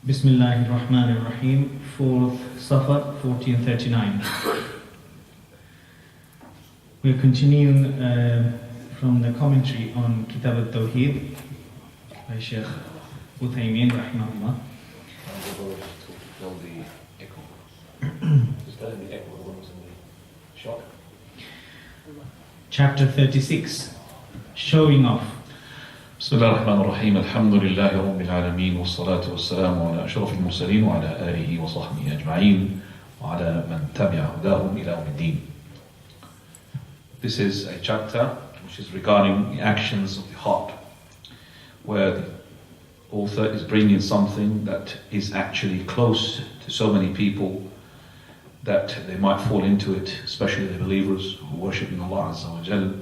Bismillahir Rahmanir Rahim, 4th Safar 1439. We're continuing from the commentary on Kitab Tawheed by Sheikh Uthaymeen Rahimahullah. Chapter 36, Showing Off. بسم الله الرحمن الرحيم الحمد لله رب العالمين والصلاة والسلام على أشرف المرسلين وعلى آله وصحبه أجمعين وعلى من تبع هداهم إلى يوم الدين. This is a chapter which is regarding the actions of the heart, where the author is bringing something that is actually close to so many people that they might fall into it, especially the believers who are worshipping Allah Azza wa Jal,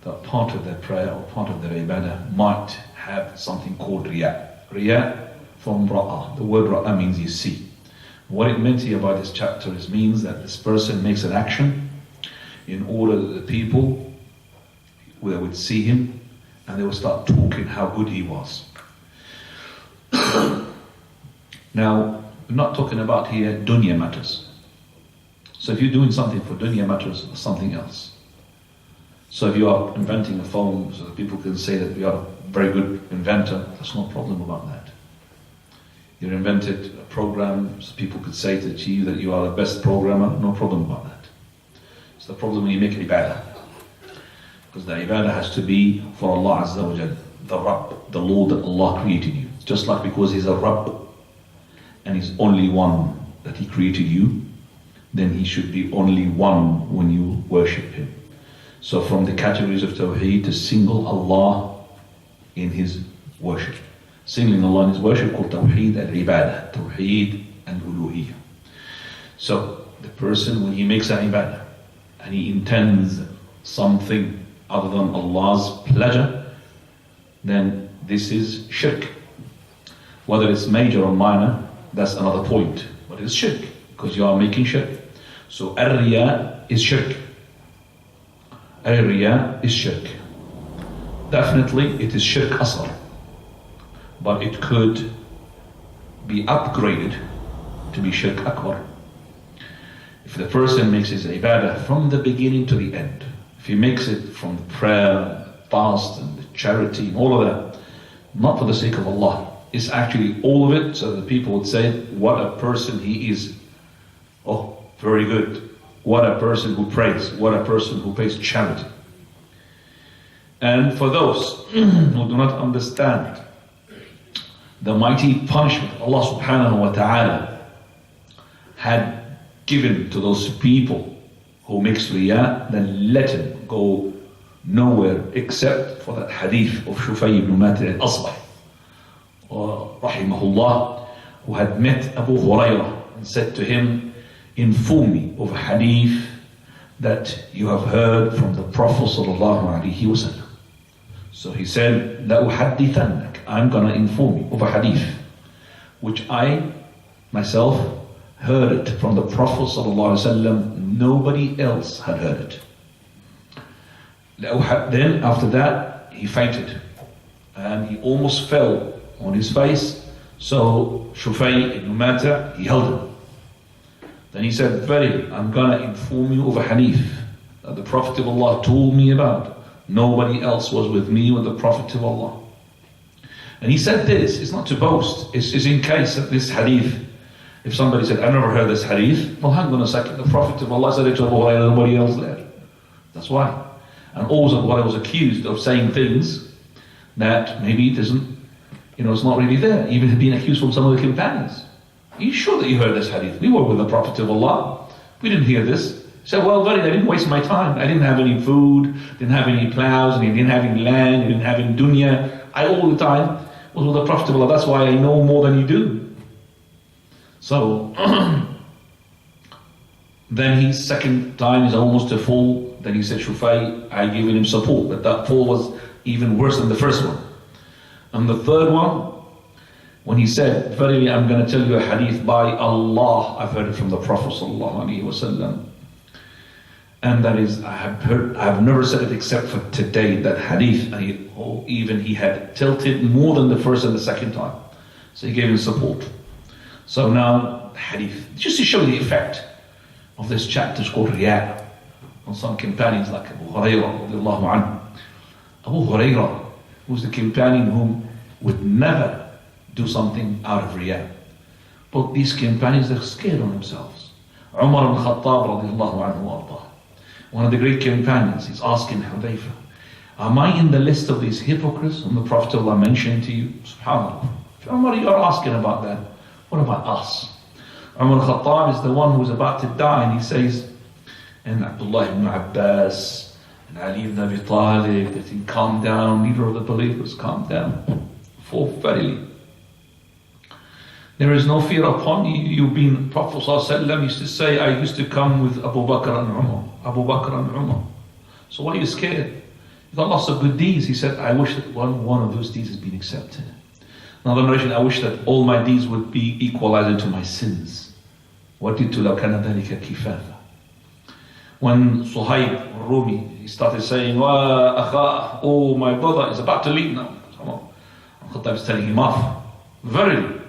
that part of their prayer or part of their ibadah might have something called riya. Riya from ra'a. The word ra'a means you see. What it meant here by this chapter means that this person makes an action in order that the people they would see him and they would start talking how good he was. Now, we're not talking about here dunya matters. So if you're doing something for dunya matters, or something else. So if you are inventing a phone so that people can say that you are a very good inventor, there's no problem about that. You invented a program so people could say to you that you are the best programmer, no problem about that. It's the problem when you make ibadah. Because the ibadah has to be for Allah Azza wa Jal, the Rabb, the Lord that Allah created you. Just like because He's a Rabb and He's only one that He created you, then He should be only one when you worship Him. So from the categories of Tawheed, to single Allah in His worship. Singling Allah in His worship called Tawheed al-Ibadah, Tawheed and Uluhiyyah. So the person, when he makes an ibadah and he intends something other than Allah's pleasure, then this is shirk. Whether it's major or minor, that's another point. But it's shirk, because you are making shirk. So ar-riya is shirk. Riya is shirk. Definitely it is shirk asghar, but it could be upgraded to be shirk akbar. If the person makes his ibadah from the beginning to the end, if he makes it from the prayer, fast and the charity and all of that, not for the sake of Allah, it's actually all of it so that people would say, what a person he is. Oh, very good. What a person who prays, what a person who pays charity. And for those who do not understand the mighty punishment Allah subhanahu wa ta'ala had given to those people who makes riya, then let him go nowhere except for that hadith of Suhaib ibn Mati al-Asbah, rahimahullah, who had met Abu Hurairah and said to him, inform me of a hadith that you have heard from the Prophet sallallahu alaihi wasallam. So he said, La uhaddithannak, I'm going to inform you of a hadith which I myself heard it from the Prophet sallallahu alaihi wasallam. Nobody else had heard it. Then after that he fainted and he almost fell on his face. So Suhaib ibn Mata, he held him. Then he said, verily, I'm going to inform you of a hadith that the Prophet of Allah told me about. Nobody else was with me with the Prophet of Allah. And he said this, it's not to boast, it's in case that this hadith, if somebody said, I've never heard this hadith, well, hang on a second, the Prophet of Allah said it to Abu Hurairah, nobody else there. That's why. And also what I was accused of saying things that maybe it isn't, it's not really there. Even being accused from some of the companions. Are you sure that you heard this hadith? We were with the Prophet of Allah. We didn't hear this. He said, well, very, I didn't waste my time. I didn't have any food, didn't have any plows, and he didn't have any land, he didn't have any dunya. I all the time was with the Prophet of Allah. That's why I know more than you do. So, then his second time is almost to fall. Then he said, Shufay, I given him support. But that fall was even worse than the first one. And the third one, when he said, verily I'm going to tell you a hadith by Allah, I've heard it from the Prophet ﷺ. And that is, I have never said it except for today, that hadith, and he had tilted more than the first and the second time. So he gave him support. So now, the hadith, just to show the effect of this chapter, is called Riyah, on some companions like Abu Hurairah radiallahu anhu. Abu Hurairah was the companion who would never do something out of Riyah. But these companions, they're scared on themselves. Umar ibn Khattab radiallahu anhu ardah, one of the great companions, he's asking Hudayfa, am I in the list of these hypocrites whom the Prophet Allah mentioned to you? SubhanAllah. Umar, you are asking about that. What about us? Umar Khattab is the one who is about to die, and he says, and Abdullah ibn Abbas, and Ali ibn Abi Talib, that he calm down, leader of the believers, calm down. For verily, there is no fear upon you. You've been, Prophet ﷺ used to say, I used to come with Abu Bakr and Umar. Abu Bakr and Umar. So why are you scared? You've got lots of good deeds. He said, I wish that one of those deeds has been accepted. Another narration, I wish that all my deeds would be equalized into my sins. وَدِدْتُ لَوْ كَانَ ذَلِكَ كِفَافًا. When Suhaib Rumi, he started saying, oh, my brother is about to leave now. Khattab is telling him off. Verily,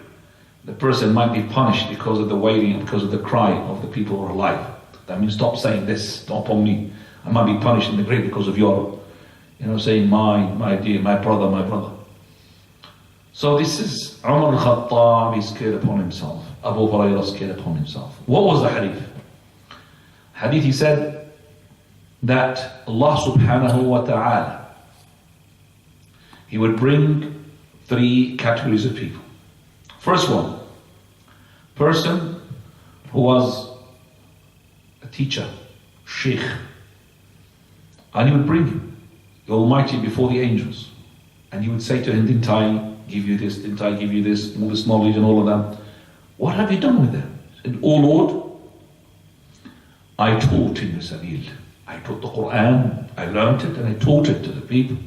the person might be punished because of the wailing and because of the cry of the people who are alive. That means stop saying this, stop upon me. I might be punished in the grave because of your, saying my dear, my brother, my brother. So this is Umar al-Khattab, he's scared upon himself. Abu Hurairah scared upon himself. What was the hadith? Hadith, he said that Allah subhanahu wa ta'ala, he would bring 3 categories of people. First one, person who was a teacher, sheikh, and he would bring the Almighty before the angels, and he would say to him, didn't I give you this, didn't I give you this, all this knowledge and all of that? What have you done with them? He said, oh Lord, I taught in the Sabil. I taught the Quran, I learned it and I taught it to the people.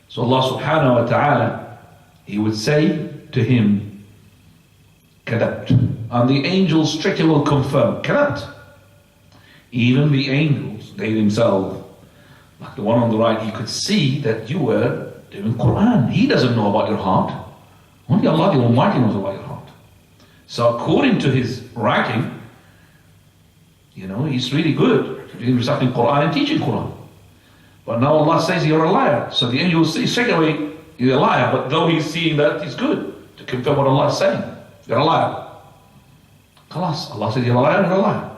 So Allah subhanahu wa ta'ala, he would say to him, Kitab. And the angels strictly will confirm, Kitab. Even the angels, they themselves, like the one on the right, he could see that you were doing Quran. He doesn't know about your heart. Only Allah the Almighty knows about your heart. So according to his writing, he's really good. He's reciting Quran and teaching Quran. But now Allah says you're a liar. So the angel will say straight away, you're a liar. But though he's seeing that, he's good to confirm what Allah is saying. You're a liar. Khalas, Allah says you're a liar, you're a liar.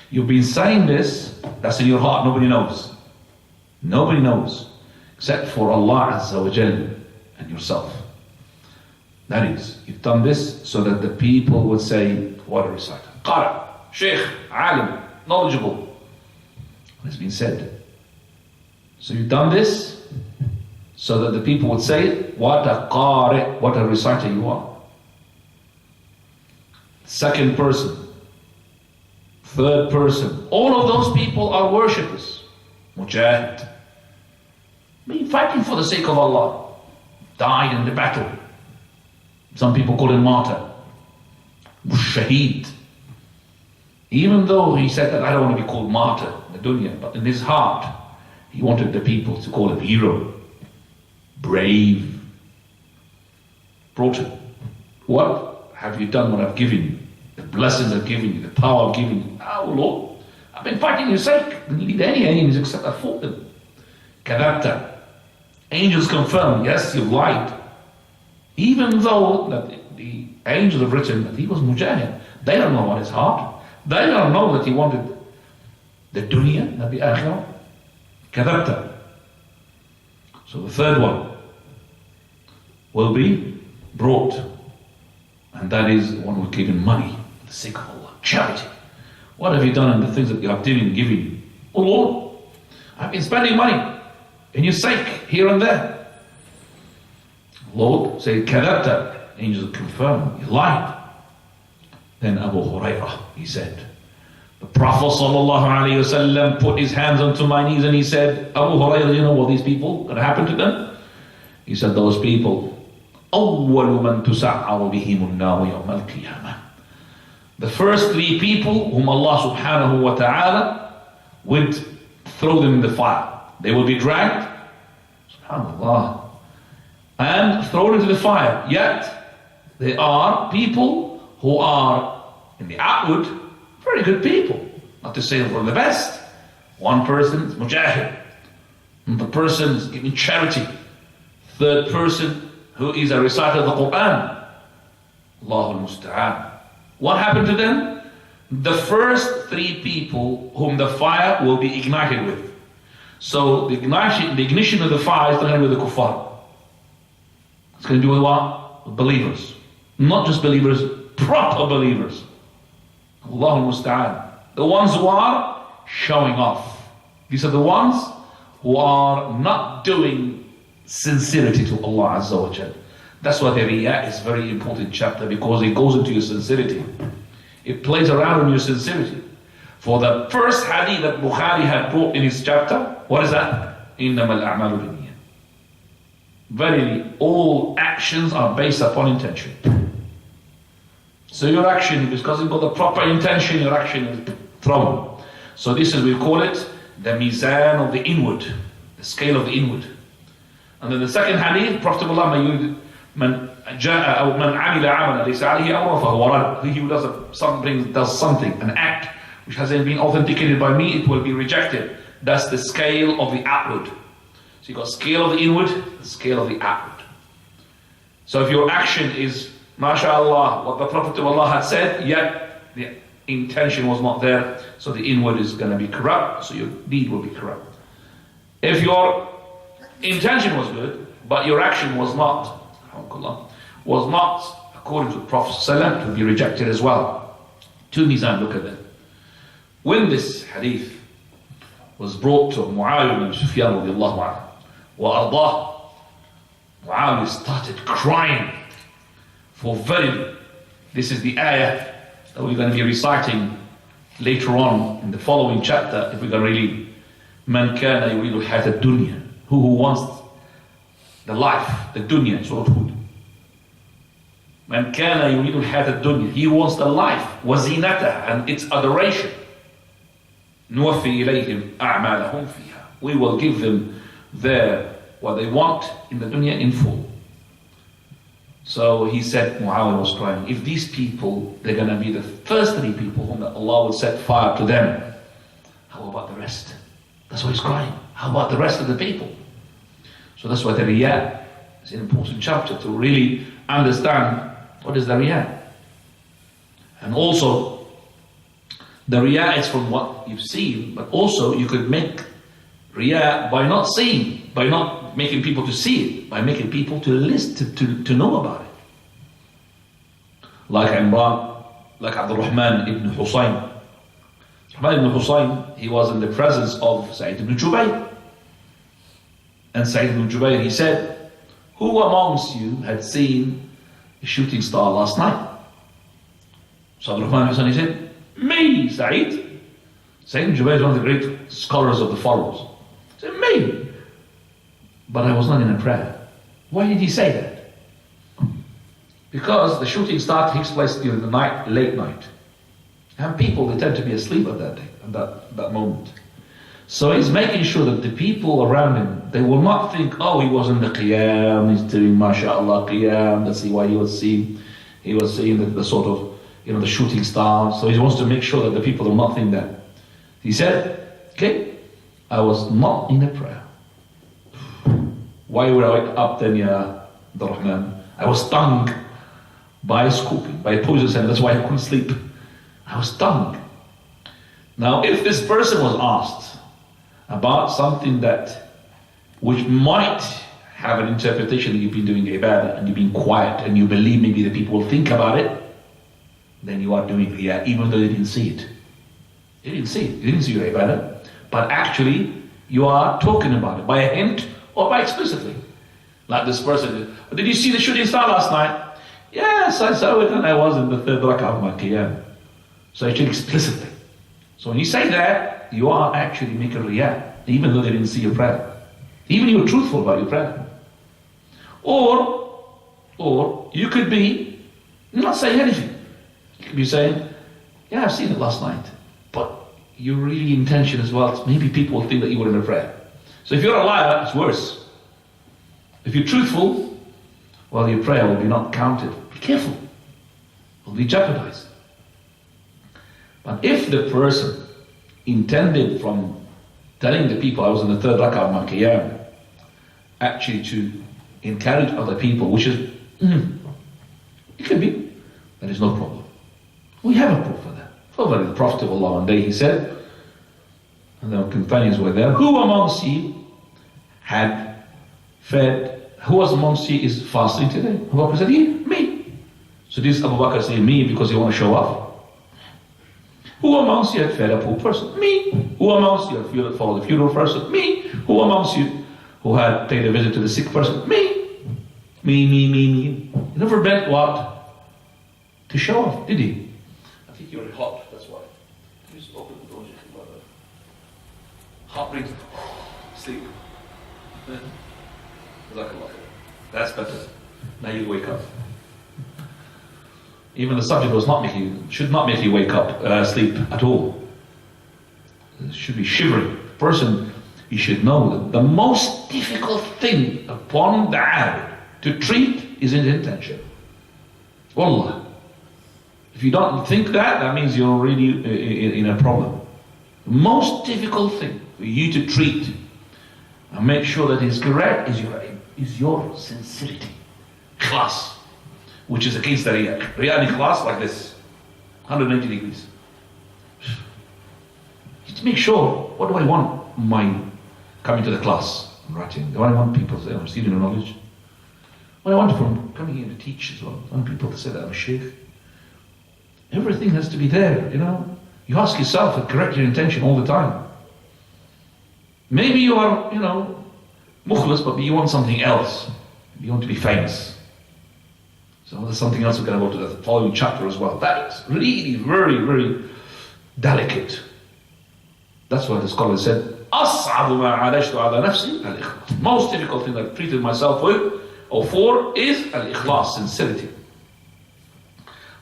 You've been saying this, that's in your heart, nobody knows. Nobody knows. Except for Allah Azza wa Jal and yourself. That is, you've done this so that the people would say, what a reciter. Qara, Sheikh, Alim, knowledgeable. It's been said. So you've done this so that the people would say, what a qari, what a reciter you are. Second person, third person, all of those people are worshippers. Mujahid. Been fighting for the sake of Allah. Died in the battle. Some people call him martyr. Shaheed. Even though he said that I don't want to be called martyr in the dunya, but in his heart, he wanted the people to call him hero, brave. Brought him. What have you done? What I've given you? The blessings I've given you, the power I've given you. Oh Lord, I've been fighting your sake. I didn't lead any enemies except I fought them. Kadabta. Angels confirm, yes, you lied. Even though that the angels have written that he was mujahid, they don't know what his heart. They don't know that he wanted the dunya, not the akhirah. Kadabta. So the third one will be brought, and that is one who given money for the sake of Allah. Charity. What have you done in the things that you have given you? Oh Lord, I've been spending money in your sake, here and there. Lord, say, Kadabta. Angels confirm, you lied. Then Abu Hurairah, he said, the Prophet ﷺ put his hands onto my knees and he said, Abu Hurairah, you know what these people, going to happen to them? He said, those people, أول من تسعر بهم النار يوم القيامة. The first 3 people whom Allah subhanahu wa ta'ala would throw them in the fire. They will be dragged, subhanallah, and thrown into the fire. Yet, they are people who are in the outward very good people. Not to say that we're the best. One person is mujahid. The person is giving charity. Third person who is a reciter of the Quran. Allahu al-Musta'an. What happened to them? The first three people whom the fire will be ignited with. So the ignition of the fire is not going to be with the kuffar. It's going to do with what? With believers. Not just believers, proper believers. Allahu al-Musta'an. The ones who are showing off. These are the ones who are not doing sincerity to Allah Azza wa Jal. That's why the Riyah is a very important chapter, because it goes into your sincerity. It plays around in your sincerity. For the first hadith that Bukhari had brought in his chapter, what is that? إِنَّمَا الْأَعْمَالُ بِالنِّيَّةِ. Verily, all actions are based upon intention. So your action, because you've got the proper intention, your action is thrown. So this is, we call it the mizan of the inward, the scale of the inward. And then the second hadith, Prophet man جاء أو من عمل عملا ليس عليه أمر فهو رد. He who does something, an act which hasn't been authenticated by me, it will be rejected. That's the scale of the outward. So you've got scale of the inward, the scale of the outward. So if your action is, mashallah, what the Prophet of Allah had said, yet the intention was not there, so the inward is going to be corrupt, so your deed will be corrupt. If your intention was good, but your action was not according to the Prophet ﷺ, it will be rejected as well. Two mizan, look at that. When this hadith was brought to Muawiyah ibn Sufyan radiallahu anhu, وَأَرْضَاهُ, Muawiyah started crying. For verily, this is the ayah that we're going to be reciting later on in the following chapter, if we're going to really, مَنْ كَانَ يُرِيدُ الْحَيَاةَ الدُّنْيَا, who wants the life, the dunya, Surah Hud. مَنْ كَانَ يُرِيدُ الْحَيَاةَ الدُّنْيا, he wants the life, وَزِينَتَهَا, and its adoration. نُوَفِّي إِلَيْهِمْ أَعْمَالَهُمْ فِيهَا, we will give them what they want in the dunya in full. So he said, Muawiyah was crying, if these people, they're going to be the first three people whom Allah will set fire to them, how about the rest? That's why he's crying. How about the rest of the people? So that's why the Riyah is an important chapter, to really understand what is the Riyah. And also, the Riyah is from what you've seen, but also you could make Riyah by not seeing, by not making people to see it, by making people to listen, to know about it. Like Imran, like Abdul Rahman ibn Husayn. Rahman ibn Husayn, he was in the presence of Sa'id ibn Jubayr. And Sa'id ibn Jubayr, he said, who amongst you had seen a shooting star last night? So Abdul Rahman ibn Husayn, he said, me, Sa'id. Sa'id ibn Jubayr is one of the great scholars of the followers. He said, me. But I was not in a prayer. Why did he say that? Because the shooting star takes place during the night, late night. And people, they tend to be asleep at that day, at that moment. So he's making sure that the people around him, they will not think, oh, he was in the qiyam, he's doing mashallah qiyam, let's see why he was seeing the sort of, the shooting star. So he wants to make sure that the people will not think that. He said, okay, I was not in a prayer. Why were I up then, Ya Abdul Rahman? I was stung by a scorpion, by a poisonous snake. That's why I couldn't sleep. I was stung. Now, if this person was asked about something which might have an interpretation that you've been doing ibadah and you've been quiet and you believe maybe the people will think about it, then you are doing riyah, even though they didn't see it. They didn't see it. They didn't see your ibadah. But actually, you are talking about it by a hint or by explicitly. Like this person, did you see the shooting star last night? Yes, I saw it and I was in the third rak'ah of my qiyam. So actually explicitly. So when you say that, you are actually making riyah, even though they didn't see your prayer. Even you were truthful about your prayer. Or you could be not saying anything. You could be saying, yeah, I've seen it last night. But your really intention as well, maybe people will think that you were in a prayer. So if you're a liar, it's worse. If you're truthful, well, your prayer will be not counted. Be careful. will be jeopardized. But if the person intended from telling the people, I was in the third rak'ah of my qiyam, actually to encourage other people, which is, it can be, there is no problem. We have a proof for that. For the Prophet of Allah one day he said, and their companions were there, who amongst you had fed, who was amongst you is fasting today? Abu Bakr said, yeah, me. So this Abu Bakr said me because he want to show off. Who amongst you had fed a poor person? Me. Who amongst you had followed the funeral person? Me. Who amongst you who had paid a visit to the sick person? Me. Me. He never meant what? To show off, did he? I think you're hot, that's why. Just open the door, hot brings sleep. That's better. Now you wake up. Even the subject should not make you wake up, sleep at all. It should be shivering. Person, you should know that the most difficult thing upon the abd to treat is his intention. Wallah. If you don't think that, that means you're really in a problem. The most difficult thing for you to treat and make sure that it's correct is your sincerity. Ikhlas. Which is against the Riyah. Riyah and Ikhlas like this, 190 degrees. Just make sure, what do I want my coming to the class and writing? Do I want people to say I'm receiving the knowledge? What I want from coming here to teach as well. I want people to say that I'm a sheikh. Everything has to be there, you know. You ask yourself and correct your intention all the time. Maybe you are, mukhlis, but you want something else. You want to be famous. So there's something else we're going to go to the following chapter as well. That is really very, very delicate. That's why the scholar said, أصعب ما عالجت على نفسي الإخلاص. Most difficult thing I've treated myself with or for is al-ikhlas, sincerity.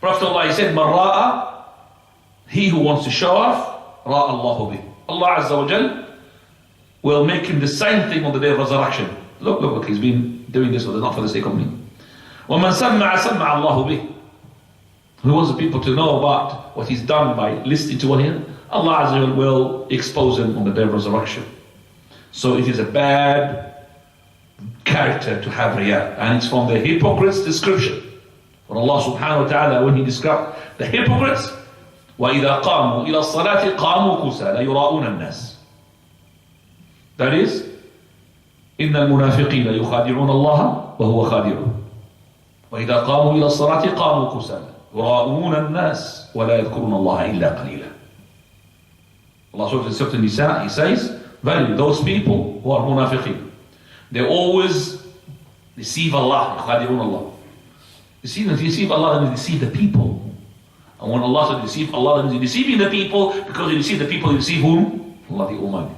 Prophet Allah, he said, "Man ra'a," he who wants to show off, ra'a Allahu bih. Allah Azza wa Jal will make him the same thing on the day of resurrection. Look, he's been doing this, but not for the sake of me. وَمَنْ سَمَّعَ سَمَّعَ اللَّهُ بِهِ. Who wants the people to know about what he's done by listening to what he heard, Allah Azza wa Jal will expose him on the day of resurrection. So it is a bad character to have riyah, and it's from the hypocrite's description. For Allah subhanahu wa ta'ala, when he described the hypocrites, وَإِذَا قَامُوا إِلَى الصَّلَاةِ قَامُوا كُسَالَى يُرَاءُونَ النَّاسِ. That is, إِنَّ الْمُنَافِقِينَ يُخَادِعُونَ اللَّهَ وَهُوَ خَادِعُهُم. وَإِذَا قَامُوا إِلَى الصَّلَاةِ قَامُوا كُسَالَى يُرَاءُونَ النَّاسِ وَلَا يَذْكُرُونَ اللَّهَ إِلَّا قَلِيلًا. Allah subhanahu wa ta'ala in Nisa, he says, verily those people who are munafiqeen, they always deceive Allah, يخادعون Allah. Deceive Allah, then they deceive the people. And when Allah said deceive Allah, then they're deceiving the people, because they deceive the people, they deceive whom? Allah the Almighty.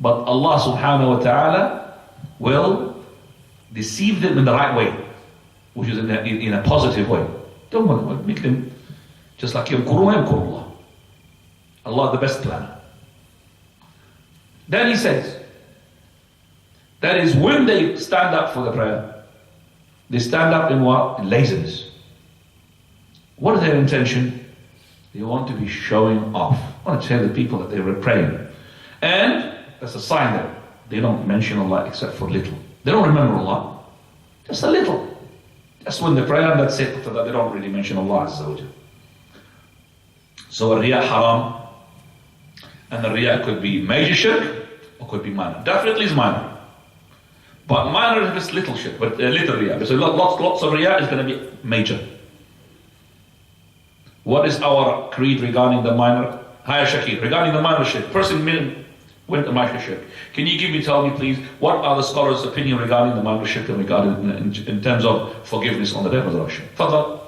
But Allah subhanahu wa ta'ala will deceive them in the right way, which is in a positive way. Don't want to make them just like يَمْكُرُونَ يَمْكُرُ Allah. Allah the best planner. Then he says, that is when they stand up for the prayer, they stand up in what? In laziness. What is their intention? They want to be showing off. I want to tell the people that they were praying. And that's a sign that they don't mention Allah except for little. They don't remember Allah. Just a little. Just when they pray, and that's it. After that, they don't really mention Allah Azza wa Jal. So a riyah haram. And the riyah could be major shirk or could be minor. Definitely is minor. But minor is just little shirk, but little riyah. So lots of riyah is going to be major. What is our creed regarding the minor? Higher shirk. Regarding the minor shirk. Person went to minor shirk. Can you tell me please, what are the scholars' opinion regarding the minor shirk and regarding in terms of forgiveness on the day of resurrection? Fadal.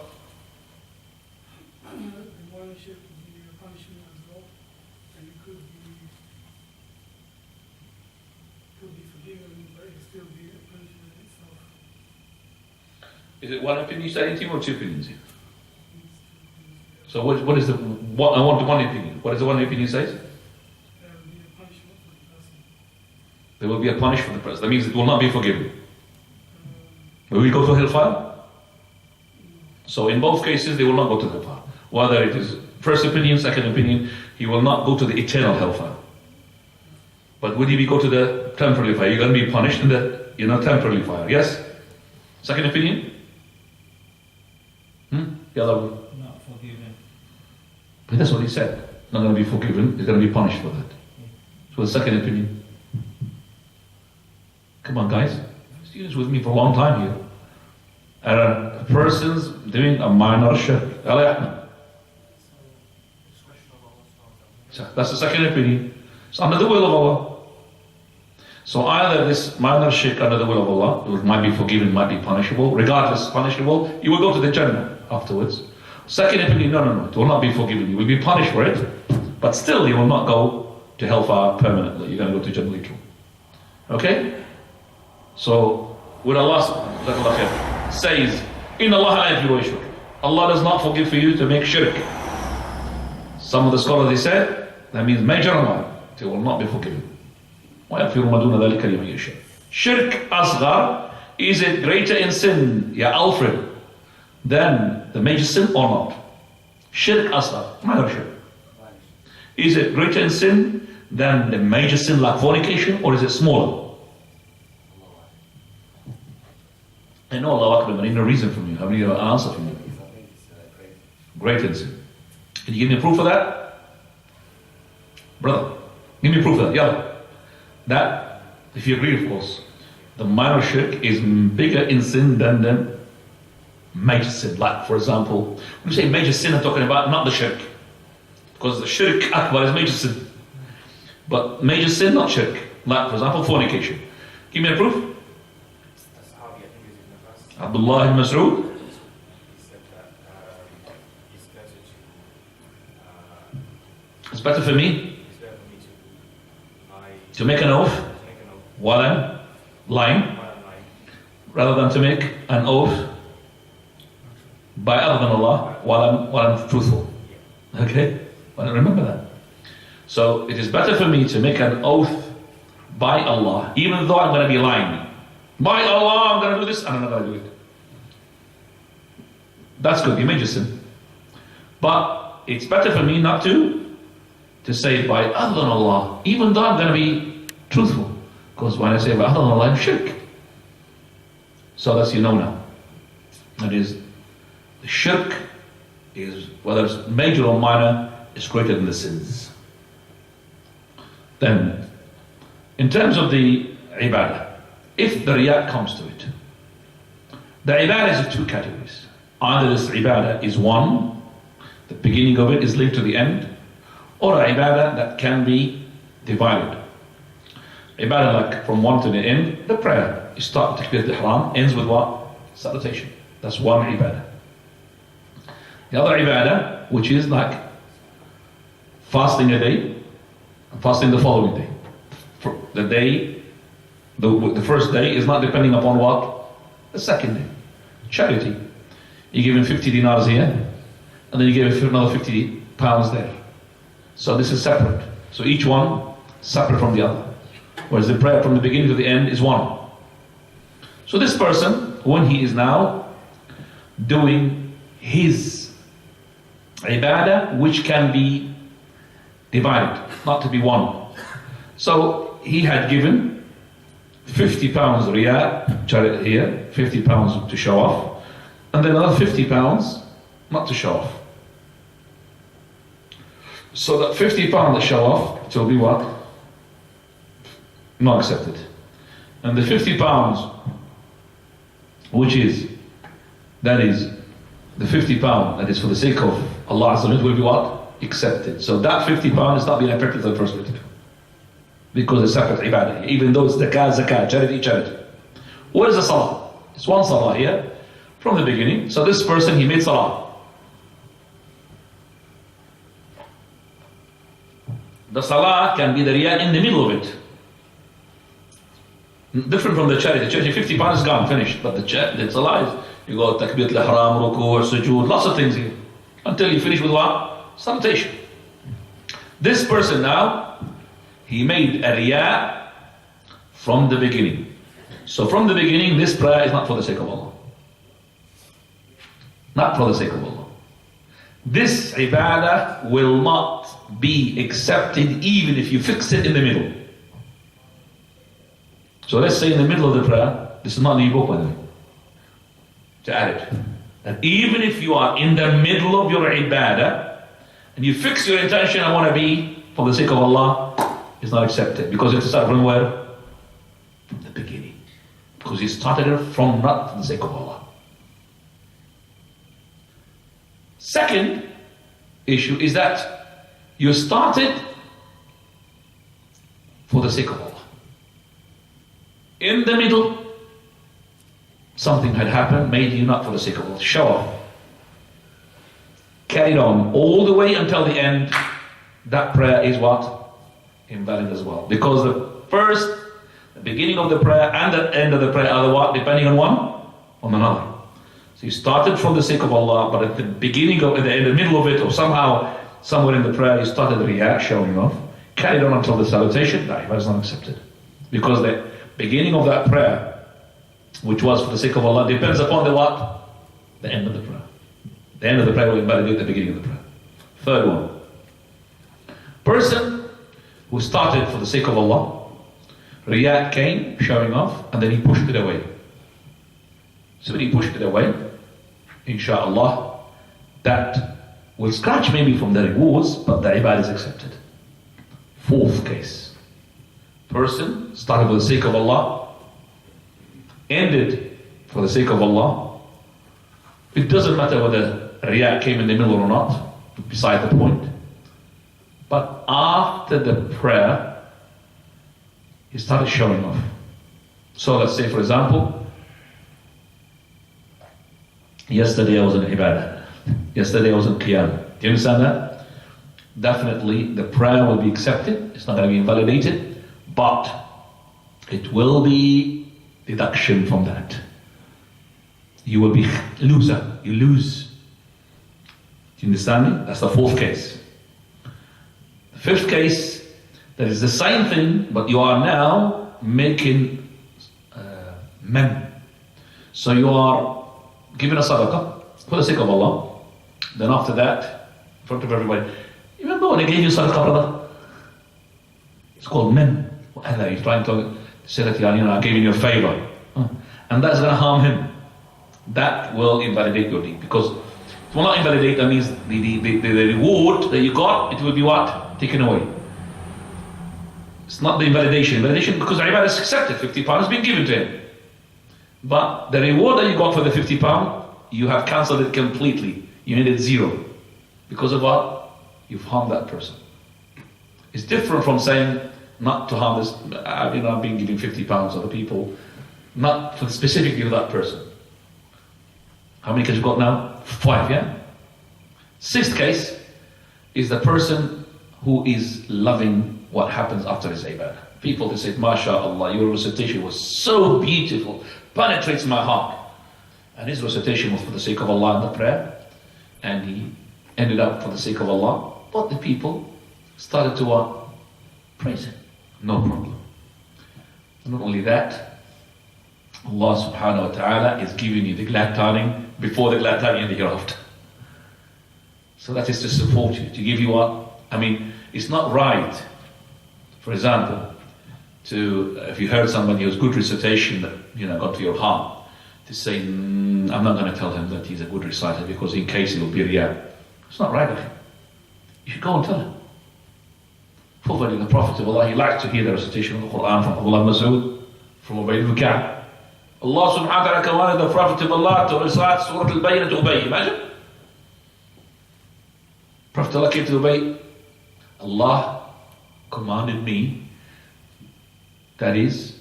Is it one opinion you say or two opinions? So what is I want one opinion. What is the one opinion says? There will be a punishment for the person. That means it will not be forgiven. Will we go to hellfire? So in both cases, they will not go to the hellfire. Whether it is first opinion, second opinion, he will not go to the eternal hellfire. But would he go to the temporary fire? You're going to be punished in the temporary fire. Yes? Second opinion? The other one? Not forgiven. But that's what he said. Not going to be forgiven, he's going to be punished for that. So the second opinion. Come on guys, students with me for a long time here. A person's doing a minor shirk. That's the second opinion. It's under the will of Allah. So either this minor shirk under the will of Allah, it might be forgiven, might be punishable, regardless punishable, you will go to the Jannah afterwards. Second opinion, no, it will not be forgiven. You will be punished for it, but still you will not go to hellfire permanently. You're going to go to Jannah later. Okay? So, when Allah says, "Inna Allah la yaghfiru wa yushraka," Allah does not forgive for you to make shirk. Some of the scholars, they said, that means major and minor. They will not be forgiven. وَيَغْفِرُ مَا دُونَ ذَلِكَ لِمَن يَشَاءُ. Shirk asghar, is it greater in sin, Ya Alfred, than the major sin or not? Shirk asghar, minor shirk. Is it greater in sin than the major sin like fornication, or is it smaller? I know Allah Akbar, but I need a reason from you. I need an answer from you. Greater in sin. Can you give me a proof of that? Brother, give me a proof of that. Yeah. That, if you agree, of course, the minor shirk is bigger in sin than the major sin. Like, for example, when you say major sin, I'm talking about not the shirk. Because the shirk akbar is major sin. But major sin, not shirk. Like, for example, fornication. Give me a proof. Abdullah ibn Mas'ud. It's better for me to make an oath while I'm lying, rather than to make an oath by other than Allah while I'm truthful. Okay? Well, remember that. So it is better for me to make an oath by Allah, even though I'm going to be lying. By Allah, I'm going to do this, and I'm not going to do it. That's good, you made your sin. But it's better for me not to say by other than Allah, even though I'm going to be truthful. Because when I say by other than Allah, I'm shirk. So that's you know now. That is, the shirk is, whether it's major or minor, is greater than the sins. Then, in terms of the ibadah, if the riyah comes to it, the ibadah is of two categories. Either this ibadah is one, the beginning of it is linked to the end, or an ibadah that can be divided. Ibadah like from one to the end, the prayer. You start with Takbir al-Ihram, ends with what? Salutation. That's one ibadah. The other ibadah, which is like fasting a day, and fasting the following day. For the day, the first day is not depending upon what? The second day. Charity. You give him 50 dinars here, and then you give him another 50 pounds there. So this is separate. So each one separate from the other. Whereas the prayer from the beginning to the end is one. So this person, when he is now doing his ibadah, which can be divided, not to be one. So he had given 50 pounds riyah, charity here, 50 pounds to show off, and then another 50 pounds not to show off. So that 50 pounds to show off, it will be what? Not accepted. And the 50 pounds, which is, that is, the 50 pounds that is for the sake of Allah Azza wa Jalla will be what? Accepted. So that 50 pounds is not being affected for the first 50. Because it's separate ibadah. Even though it's zakah, charity. What is the salah? It's one salah here, from the beginning. So this person, he made salah. The salah can be the riyah in the middle of it. Different from the charity. The charity, 50 pounds is gone, finished. But the salah is, you go takbir al-ihram, ruku', sujood, lots of things here. Until you finish with what? Salutation. This person now, he made a riyah from the beginning. So from the beginning, this prayer is not for the sake of Allah. not for the sake of Allah. This ibadah will not be accepted even if you fix it in the middle. So let's say in the middle of the prayer, this is not in your book by the way, to add it. And even if you are in the middle of your ibadah and you fix your intention, I want to be for the sake of Allah, it's not accepted. Because you have to start from where? From the beginning. Because you started it from not for the sake of Allah. Second issue is that you started for the sake of Allah. In the middle, something had happened, made you not for the sake of Allah. Show off. Carried on all the way until the end. That prayer is what? Invalid as well. Because the beginning of the prayer and the end of the prayer are the what? Depending on one? On another. So you started from the sake of Allah, but at the beginning of, in the middle of it, or somehow, somewhere in the prayer, you started the riyah, showing off. Carried on until the salutation. That is not accepted. Because the beginning of that prayer, which was for the sake of Allah, depends upon the what? The end of the prayer. The end of the prayer will invalidate the beginning of the prayer. Third one. Person who started for the sake of Allah, riyah came, showing off, and then he pushed it away. So when he pushed it away, inshallah, that will scratch maybe from the rewards, but the ibadah is accepted. Fourth case. Person started for the sake of Allah, ended for the sake of Allah. It doesn't matter whether riyah came in the middle or not, beside the point. But after the prayer, he started showing off. So let's say, for example, yesterday I was in ibadah. Yesterday I was in qiyam. Do you understand that? Definitely the prayer will be accepted. It's not going to be invalidated. But it will be deduction from that. You will be loser. You lose. Do you understand me? That's the fourth case. The fifth case, that is the same thing, but you are now making men. So you are giving a sadaqah for the sake of Allah. Then after that, in front of everybody, you remember when I gave you sadaqah, brother? It's called men. Allah, he's trying to say that, I gave you a favor. And that's going to harm him. That will invalidate your deed. Because it will not invalidate, that means the reward that you got, it will be what? Taken away. It's not the invalidation. Invalidation because the ibadah is accepted. £50 has been given to him. But the reward that you got for the £50, you have cancelled it completely. You needed zero. Because of what? You've harmed that person. It's different from saying, not to harm this, I've been giving £50 to other people, not for specifically to that person. How many cases you got now? 5, yeah? Sixth case is the person who is loving what happens after his ibadah. People, they say, MashaAllah, your recitation was so beautiful, penetrates my heart. And his recitation was for the sake of Allah in the prayer, and he ended up for the sake of Allah, but the people started to what? Praise him. No problem. And not only that, Allah subhanahu wa ta'ala is giving you the glad tidings before the glad tidings in the hereafter. So that is to support you, to give you what? It's not right, for example, if you heard somebody who's good recitation that got to your heart, to say, I'm not going to tell him that he's a good reciter because in case he will be riyah. It's not right of him. You should go and tell him. Fully the Prophet of Allah, he likes to hear the recitation of the Quran from Abdullah ibn Mas'ud, from Ubay ibn Ka'b. Allah subhanahu wa ta'ala commanded the Prophet of Allah to recite Surah Al-Bayyinah to Ubay. Imagine. Prophet Allah came to Ubay. Allah commanded me, that is,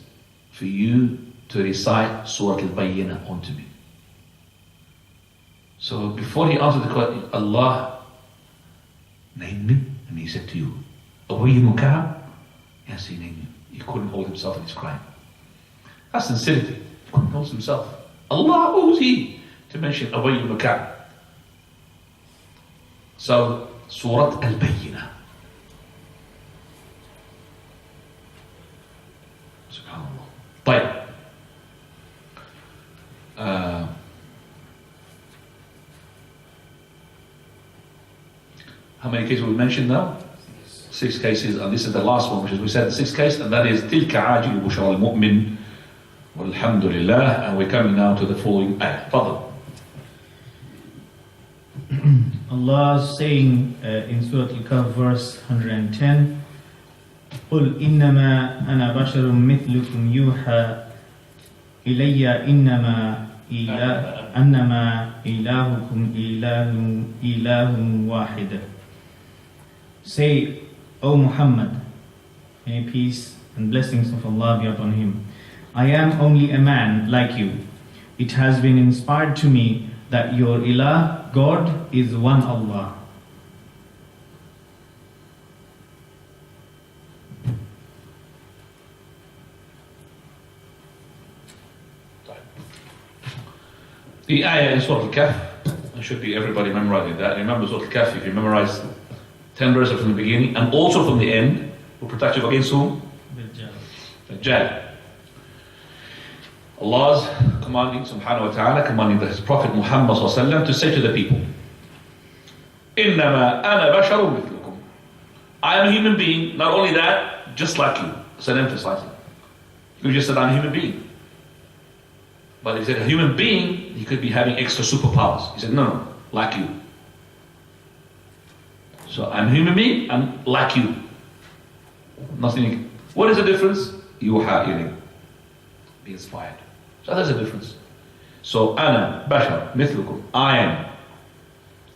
for you to recite Surah Al-Bayyinah unto me. So before he answered the question, Allah named me, and he said to you, Ubay ibn Ka'b? Yes, he named you. He couldn't hold himself in his crime. That's sincerity. He couldn't hold himself. Allah, who was he to mention Ubay ibn Ka'b? So, Surah Al-Bayyinah. Subhanallah. طيب. How many cases we mentioned now? 6 cases, and this is the last one, which is we said the 6th case, and that is تِلْكَ عَاجِلُ بُشْرَى الْمُؤْمِنِ وَالْحَمْدُ لِلَّهِ. And we're coming now to the following ayah. Fadl. Allah is saying in Surah Al-Kahf verse 110, قُلْ إِنَّمَا أَنَا بَشَرٌ مِثْلُكُمْ يُوحَى إِلَيَّ أَنَّمَا إِلَهُكُمْ إِلَهٌ وَاحِدٌ. Say, O Muhammad, may peace and blessings of Allah be upon him, I am only a man like you. It has been inspired to me that your ilah, God, is one Allah. The ayah in Surah Al-Kahf, it should be everybody memorizing that. Remember Surah Al-Kahf, if you memorize 10 verses from the beginning and also from the end, will protect you against whom? Dajjal. Allah's commanding, subhanahu wa ta'ala, commanding His Prophet Muhammad to say to the people, إِنَّمَا أَنَا بَشَرٌ مِثْلُكُمْ. I am a human being, not only that, just like you. It's an emphasizing. You just said I'm a human being. But if he said a human being, he could be having extra superpowers. He said, no, like you. So I'm a human being, I'm like you. Nothing. What is the difference? Yuha ilayk. Be inspired. So there's a difference. So ana bashar mithlukum. I am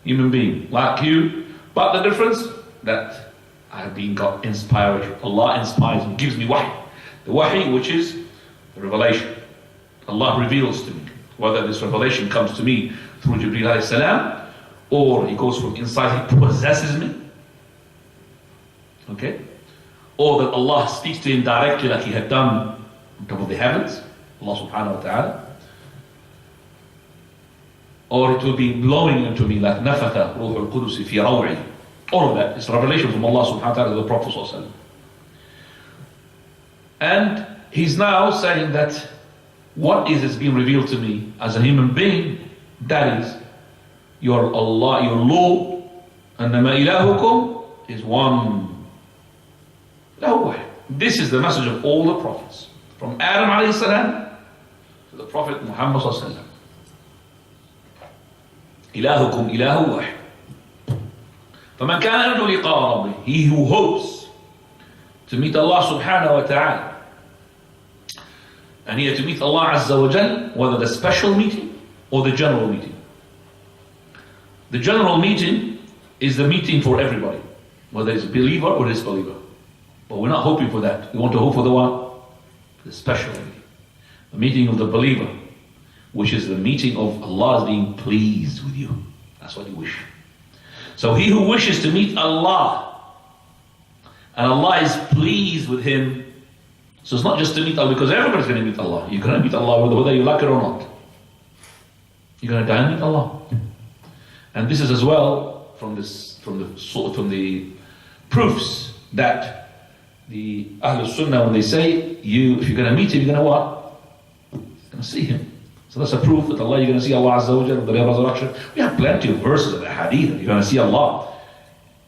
human being like you. But the difference that I have been got inspired. Allah inspires me, gives me wahi. The wahi, which is the revelation. Allah reveals to me. Whether this revelation comes to me through Jibreel alayhi salam, or he goes from inside, he possesses me. Okay? Or that Allah speaks to him directly like he had done on top of the heavens, Allah subhanahu wa ta'ala. Or it will be blowing into me like nafatha ruh al-qudus fi raw'i. All of that is revelation from Allah subhanahu wa ta'ala to the Prophet sallallahu alaihi wasallam. And he's now saying that what is being revealed to me as a human being, that is your Allah, your Lord, annama ilahukum is one. This is the message of all the prophets, from Adam alayhi salam to the Prophet Muhammad sallallahu alaihi wasallam. Ilahukum ilahu wahid. فَمَنْ كَانَ يَرْجُو لِقَاءَ رَبِّهِ. He who hopes to meet Allah subhanahu wa ta'ala, and here to meet Allah azza wa jal, whether the special meeting or the general meeting. The general meeting is the meeting for everybody, whether it's a believer or disbeliever. But we're not hoping for that. We want to hope for the one, the special meeting. The meeting of the believer, which is the meeting of Allah being pleased with you. That's what you wish. So he who wishes to meet Allah, and Allah is pleased with him. So it's not just to meet Allah, because everybody's going to meet Allah. You're going to meet Allah whether you like it or not. You're going to die and meet Allah. And this is as well from the proofs that the Ahlul Sunnah, when they say, if you're going to meet him, you're going to what? You're going to see him. So that's a proof that Allah, you're going to see Allah Azza wa Jalla, the day of resurrection. We have plenty of verses of the hadith that you're going to see Allah.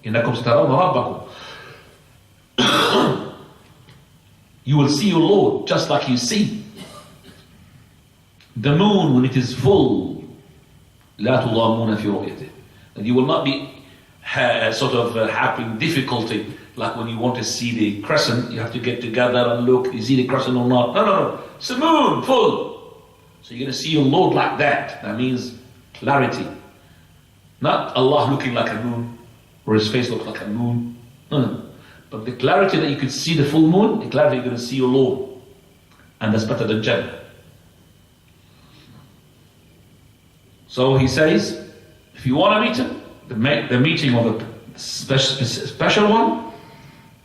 إِنَّكُمْ سَتَرَوْنَ رَبَّكُمْ. You will see your Lord just like you see the moon when it is full. لَا تُضَامُونَ فِي رُؤْيَتِهِ. And you will not be having difficulty like when you want to see the crescent, you have to get together and look, you see the crescent or not. No. It's the moon, full. So you're going to see your Lord like that. That means clarity. Not Allah looking like a moon, or his face looks like a moon. No. But the clarity that you could see the full moon, the clarity you're going to see your Lord. And that's better than Jannah. So he says, if you want to meet him, the meeting of a special one,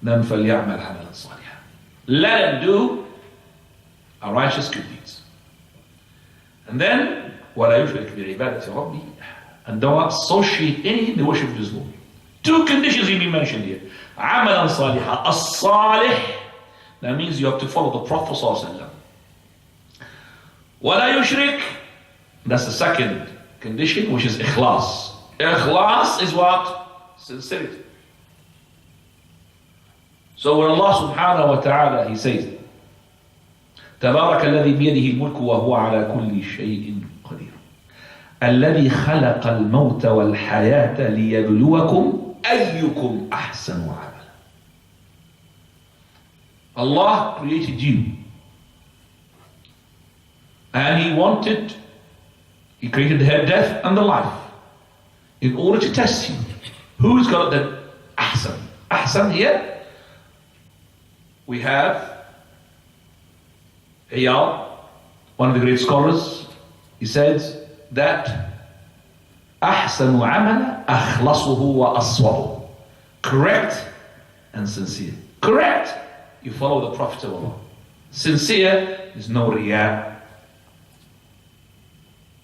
then فَلْيَعْمَلْ عَمَلًا صَالِحًا. Let him do a righteous good deeds. And then, وَلَا يُشْرِكْ بِعِبَادَةِ رَبِّهِ. And don't associate anything in the worship of his Lord. 2 conditions he been mentioned here. عَمَلًا صَالِحًا. الصالح. That means you have to follow the Prophet ﷺ. وَلَا يُشْرِكْ. That's the second condition, which is ikhlas. Ikhlas is what? sincerity. So when Allah subhanahu wa ta'ala, He says, تبارك الذي بيده الملك وهو على كل شيء قدير الذي خلق الموت والحياة ليبلوكم أيكم أحسن عملا. Allah created you and He created the death and the life in order to test you. Who's got the ahsan? Ahsan here, we have Iyal, one of the great scholars. He says that أحسن عمل أخلصه وأصوبه. Correct and sincere. Correct, you follow the Prophet of Allah. Sincere, there's no riyah.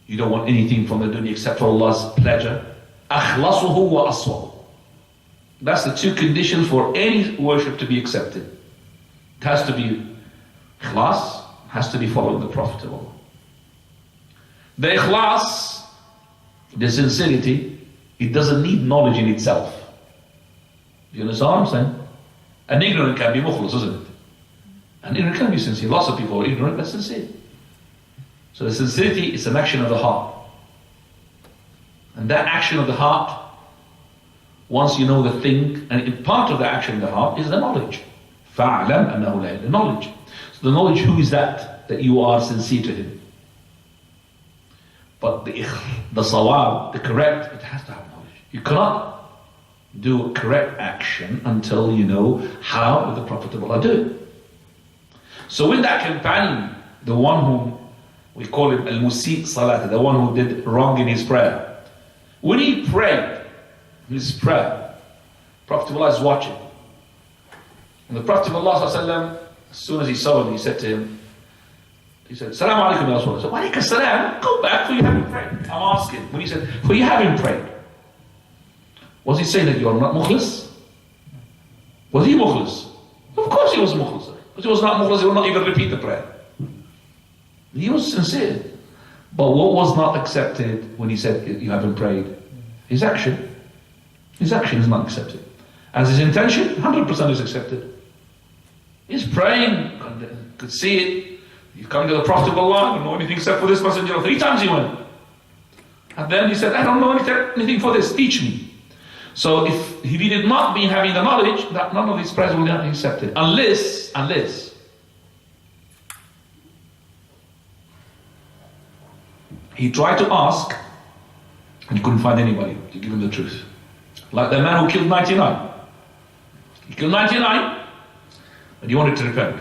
You don't want anything from the dunya except for Allah's pleasure. أخلصه وأصوبه. That's the two conditions for any worship to be accepted. It has to be ikhlas, has to be following the Prophet of Allah. The ikhlas, the sincerity, it doesn't need knowledge in itself. You understand what I'm saying? An ignorant can be mukhlas, isn't it? An ignorant can be sincere. Lots of people are ignorant but sincere. So the sincerity is an action of the heart. And that action of the heart, once you know the thing, and part of the action of the heart is the knowledge. فَاعْلَمْ أَنَّهُ لَا إِلَّا. The knowledge. So the knowledge, who is that you are sincere to Him? But the sawab, the correct, it has to have knowledge. You cannot do a correct action until you know how the Prophet of Allah do it. So when that companion, the one whom we call him al-musi' salat, the one who did wrong in his prayer, when he prayed his prayer, Prophet of Allah is watching. And the Prophet of Allah, as soon as he saw him, he said to him, he said, Salaam alaikum ya Rasulullah. So, wa alaikum salam, go back for you haven't prayed. I'm asking. When he said, for you haven't prayed, was he saying that you are not mukhlis? Was he mukhlis? Of course he was mukhlis. If he was not mukhlis, he would not even repeat the prayer. He was sincere. But what was not accepted when he said you haven't prayed? His action. His action is not accepted. As his intention, 100% is accepted. He's praying, could see it. He's coming to the Prophet of Allah, I don't know anything except for this messenger. 3 times he went. And then he said, I don't know anything for this, teach me. So if he did not be having the knowledge, that none of these prayers will not be accepted. Unless he tried to ask and he couldn't find anybody to give him the truth. Like the man who killed 99. He killed 99 and he wanted to repent.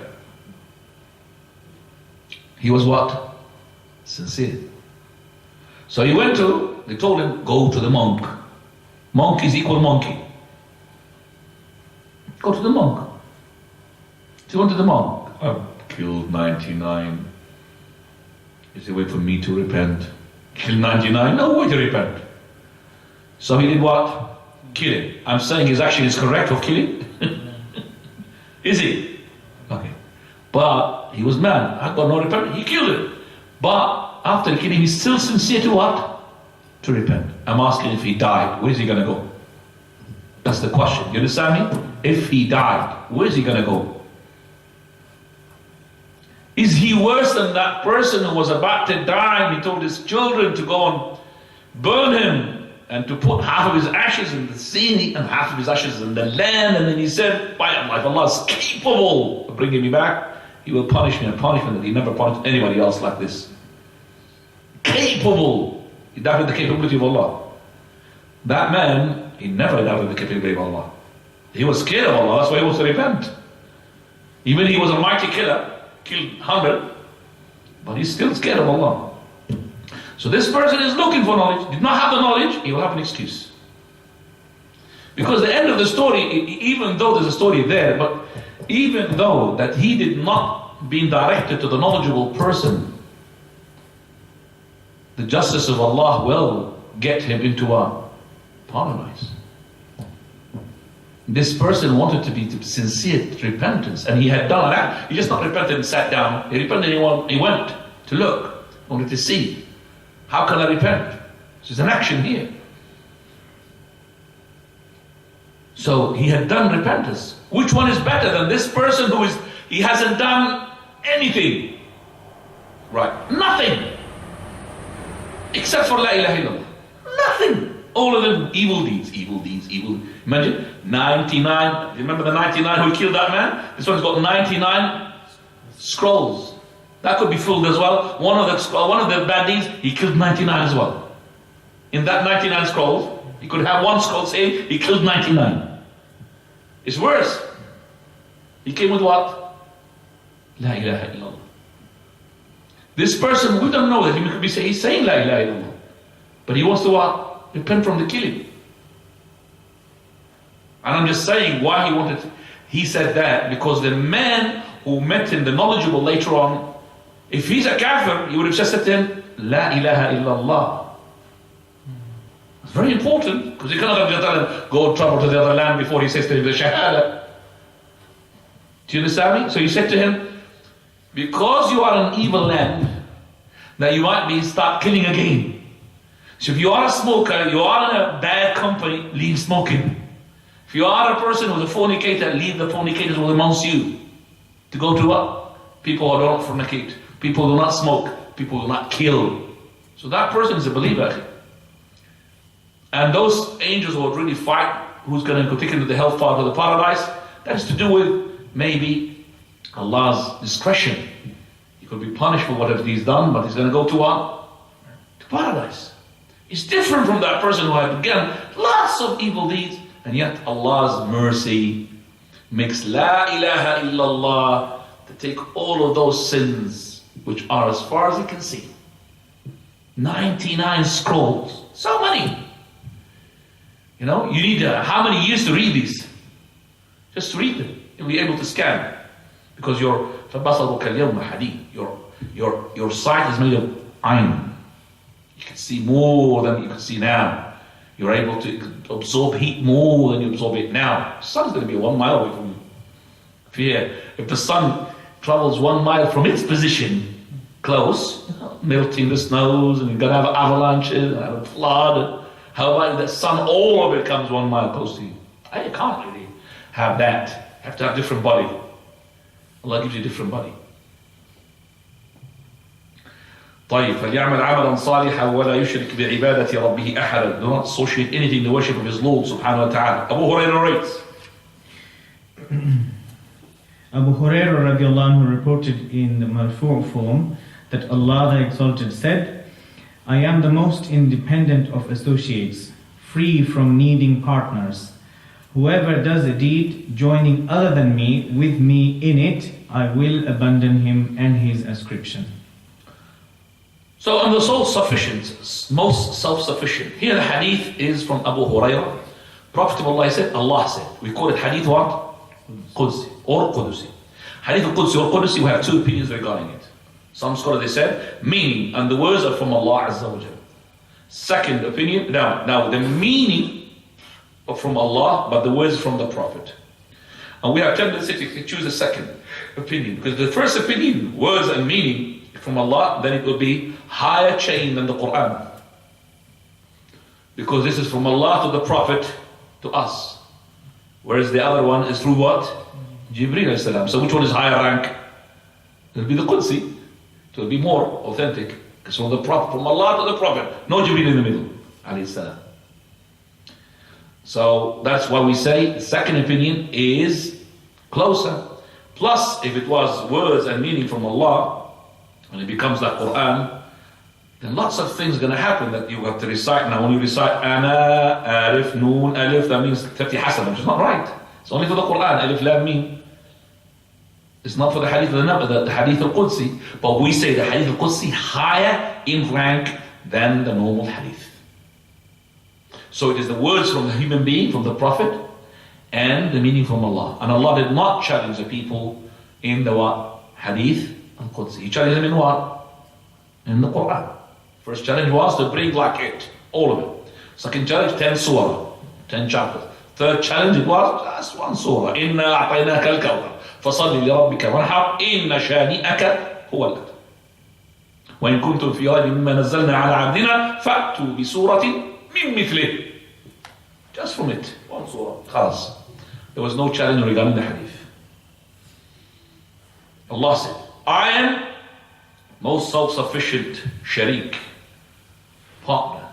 He was what? Sincere. So he went to, they told him, go to the monk. Monk is equal monkey. Go to the monk. So he went to the monk. I've killed 99. Is there a way for me to repent? Kill 99? No way to repent. So he did what? Kill him. I'm saying his action is correct of killing. Is he? Okay. But he was mad. I got no repentance. He killed him. But after killing him, he's still sincere to what? To repent. I'm asking, if he died, where's he going to go? That's the question. You understand me? If he died, where's he going to go? Is he worse than that person who was about to die and he told his children to go and burn him and to put half of his ashes in the sea and half of his ashes in the land, and then he said, by Allah, if Allah is capable of bringing me back, He will punish me a punishment that He never punished anybody else like this. Capable. He doubted the capability of Allah. That man, he never doubted the capability of Allah. He was scared of Allah, that's why he was to repent. Even he was a mighty killer, killed 100, but he's still scared of Allah. So this person is looking for knowledge, did not have the knowledge, he will have an excuse. Because the end of the story, even though there's a story there, but even though that he did not be directed to the knowledgeable person, the justice of Allah will get him into a paradise. This person wanted to be sincere repentance, and he had done that. He just not repented and sat down. He repented and he went to look, wanted to see. How can I repent? There's an action here. So he had done repentance. Which one is better than this person he hasn't done anything? Right, nothing. Except for La ilaha illallah. Nothing. All of them evil deeds. Imagine, 99, remember the 99 who killed that man? This one's got 99 scrolls. That could be filled as well. One of the bad deeds, he killed 99 as well. In that 99 scrolls, he could have one scroll saying he killed 99. It's worse. He came with what? La ilaha illallah. This person, we don't know that he could be he's saying La ilaha illallah. But he wants to what? Repent from the killing. And I'm just saying why he said that, because the man who met him, the knowledgeable later on, if he's a kafir, he would have just said to him, La ilaha illallah. It's very important, because he cannot just tell him, go travel to the other land before he says to him the shahada. Do you understand me? So he said to him, because you are an evil land, that you might start killing again. So if you are a smoker, you are in a bad company, leave smoking. If you are a person who's a fornicator, leave the fornicators who amongst you. To go to what? People who don't fornicate. People who do not smoke. People who do not kill. So that person is a believer. And those angels who would really fight, who's going to go take into the hellfire to the paradise, that is to do with maybe Allah's discretion. He could be punished for whatever he's done, but he's going to go to what? To paradise. It's different from that person who had, again, lots of evil deeds, and yet Allah's mercy makes La ilaha illallah to take all of those sins, which are as far as you can see. 99 scrolls. So many. You know, you need how many years to read these? Just to read them. You'll be able to scan. Because your sight is made of iron. You can see more than you can see now. You're able to absorb heat more than you absorb it now. The sun's going to be 1 mile away from you. If the sun travels 1 mile from its position close, melting the snows, and you're going to have avalanches and have a flood. How about the sun, all of it comes 1 mile close to you? You can't really have that. You have to have a different body. Allah gives you a different body. طيب فليعمل عملا صالحا ولا يشرك بعبادة ربه أحدا. Do not associate anything in the worship of his Lord subhanahu wa ta'ala. Abu Hurairah writes. Abu Hurairah radiallahu anhu reported in the marfu' form that Allah the Exalted said, I am the most independent of associates, free from needing partners. Whoever does a deed joining other than me with me in it, I will abandon him and his ascription. So on the self-sufficient, most self-sufficient. Here the hadith is from Abu Hurairah. Prophet of Allah said, Allah said. We call it hadith what? Qudsi or Qudusi. Hadith al-Qudsi or Qudusi, we have two opinions regarding it. Some scholars they said, meaning and the words are from Allah Azza wa Jalla. Second opinion, now the meaning are from Allah, but the words from the Prophet. And we have tendency to choose the second opinion, because the first opinion, words and meaning from Allah, then it would be higher chain than the Quran. Because this is from Allah to the Prophet to us. Whereas the other one is through what? Jibreel alayhi salam. So which one is higher rank? It will be the Qudsi. It will be more authentic. It's from the Prophet, from Allah to the Prophet. No Jibreel in the middle. Alayhi salam. So that's why we say the second opinion is closer. Plus, if it was words and meaning from Allah, and it becomes like Quran, then lots of things are going to happen that you have to recite. Now when you recite Ana, Arif, Noon, Alif, that means 30 hasana, which is not right. It's only for the Quran, Alif, Lam, Mim. It's not for the Hadith the Hadith al-Qudsi. But we say the Hadith al-Qudsi higher in rank than the normal Hadith. So it is the words from the human being, from the Prophet, and the meaning from Allah. And Allah did not challenge the people in the what? Hadith al-Qudsi. He challenged them in what? In the Quran. First challenge was to bring like it, all of it. Second challenge, 10 surah, 10 chapters. Third challenge, it was just one surah. Inna a'tainaka al-kawthar. فَصَلِّ لِرَبِّكَ وَانْحَرْ إِنَّ شَانِئَكَ هُوَ الْأَبْتَرُ. وَإِن كُنتُمْ فِي رَيْبٍ مِّمَّا نَزَّلْنَا عَلَى عَبْدِنَا فَأْتُوا بِسُورَةٍ مِّن مِّثْلِهِ Just from it. One surah. Khalas. There was no challenge regarding the hadith. Allah said, I am most self-sufficient sharik, partner.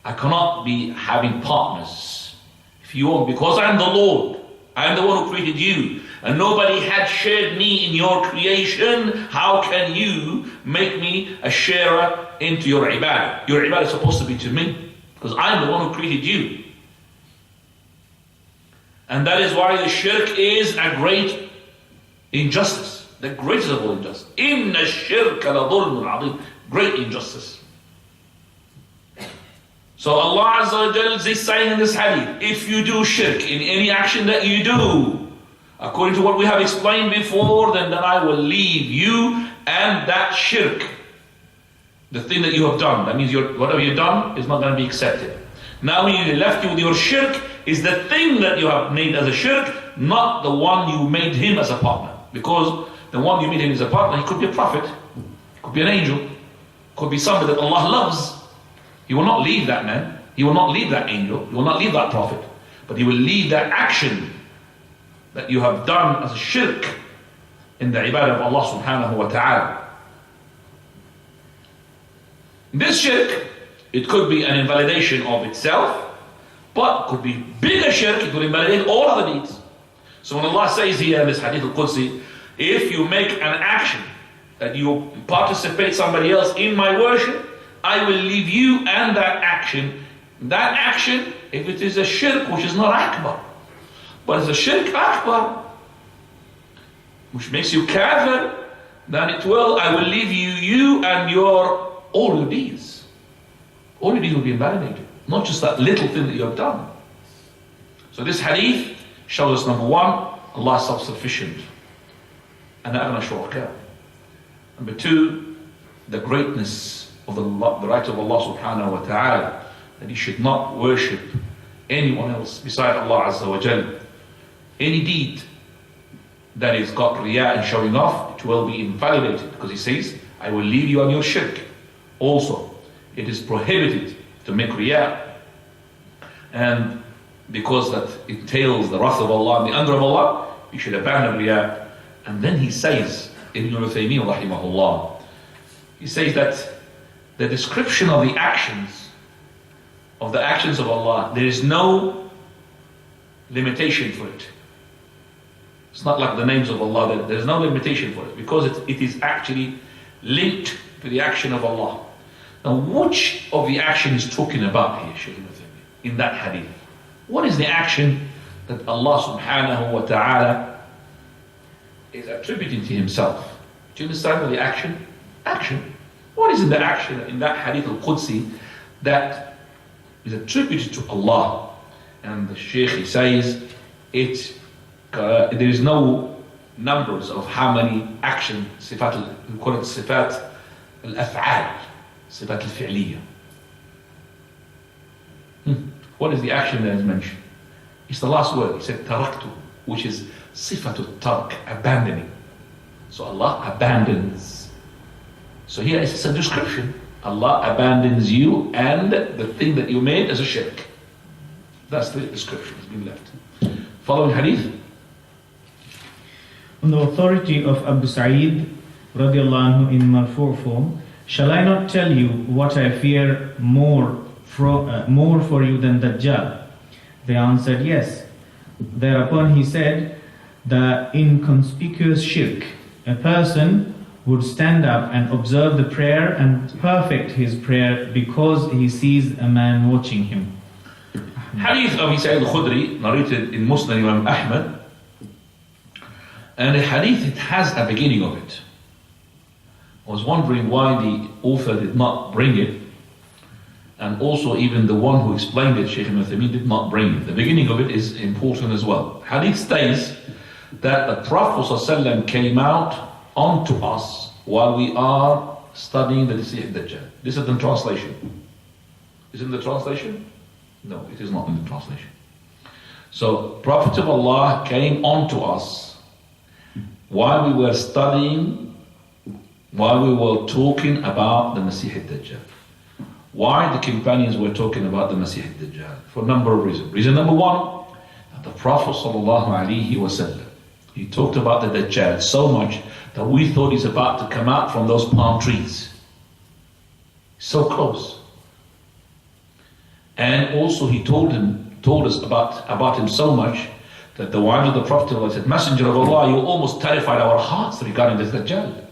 I cannot be having partners. If you want, because I am the Lord, I am the one who created you, and nobody had shared me in your creation, how can you make me a sharer into your ibadah? Your ibadah is supposed to be to me, because I am the one who created you. And that is why the shirk is a great injustice, the greatest of all injustice. Inna shirka la dhulmun adhim, great injustice. So Allah Azza wa Jal is saying in this hadith, if you do shirk in any action that you do, according to what we have explained before, then I will leave you and that shirk, the thing that you have done. That means whatever you've done is not going to be accepted. Now when you left you with your shirk, is the thing that you have made as a shirk, not the one you made him as a partner. Because the one you made him as a partner, he could be a prophet, he could be an angel, could be somebody that Allah loves. He will not leave that man, he will not leave that angel, he will not leave that prophet, but he will leave that action that you have done as a shirk in the ibadah of Allah subhanahu wa ta'ala. This shirk, it could be an invalidation of itself, but could be bigger shirk, it will invalidate all other deeds. So when Allah says here in this hadith al-Qudsi, if you make an action that you participate somebody else in my worship, I will leave you and that action. That action, if it is a shirk which is not akbar, but it's a shirk akbar, which makes you kafir, then I will leave you and all your deeds. All your deeds will be invalidated. Not just that little thing that you have done. So this hadith shows us, number one, Allah is self-sufficient. And number two, the greatness of the right of Allah subhanahu wa ta'ala, that He should not worship anyone else beside Allah Azza wa Jal. Any deed that is got riyah and showing off, it will be invalidated, because He says, I will leave you on your shirk. Also, it is prohibited to make riyah, and because that entails the wrath of Allah and the anger of Allah, you should abandon riyah. And then he says, Ibn Uthaymeen rahimahullah, he says that the description of the actions of Allah, there is no limitation for it. It's not like the names of Allah, there's no limitation for it, because it is actually linked to the action of Allah. Now, which of the action is talking about here, Shaykh Ibn Uthaymeen, in that hadith? What is the action that Allah subhanahu wa ta'ala is attributing to Himself? Do you understand what the action? Action. What is in the action in that hadith al-Qudsi that is attributed to Allah? And the Shaykh, he says, there is no numbers of how many action, sifat, we call it sifat al-af'al, sifat al-fi'liya. What is the action that is mentioned? It's the last word. He said taraktu, which is sifatul tark, abandoning. So Allah abandons. So here it's a description. Allah abandons you and the thing that you made as a shirk. That's the description that's been left. Following hadith. On the authority of Abu Sa'id radiallahu anhu in marfu' form, shall I not tell you what I fear more for you than Dajjal? They answered, yes. Thereupon he said, the inconspicuous shirk. A person would stand up and observe the prayer and perfect his prayer because he sees a man watching him. Hadith of Abu Sa'id al-Khudri, narrated in Muslim Imam Ahmad. And the hadith, it has a beginning of it. I was wondering why the author did not bring it. And also even the one who explained it, Shaykh Ibn Uthaymeen, did not bring it. The beginning of it is important as well. Hadith states that the Prophet ﷺ came out onto us while we are studying the Masih Dajjal. This is the translation. Is it in the translation? No, it is not in the translation. So, Prophet of Allah came onto us while we were studying, while we were talking about the Masih Dajjal. why the companions were talking about the Masih ad-Dajjal? For a number of reasons. Reason number one, that the Prophet ﷺ, he talked about the Dajjal so much that we thought he's about to come out from those palm trees. So close. And also he told us about him so much that the wives of the Prophet said, Messenger of Allah, you almost terrified our hearts regarding this Dajjal.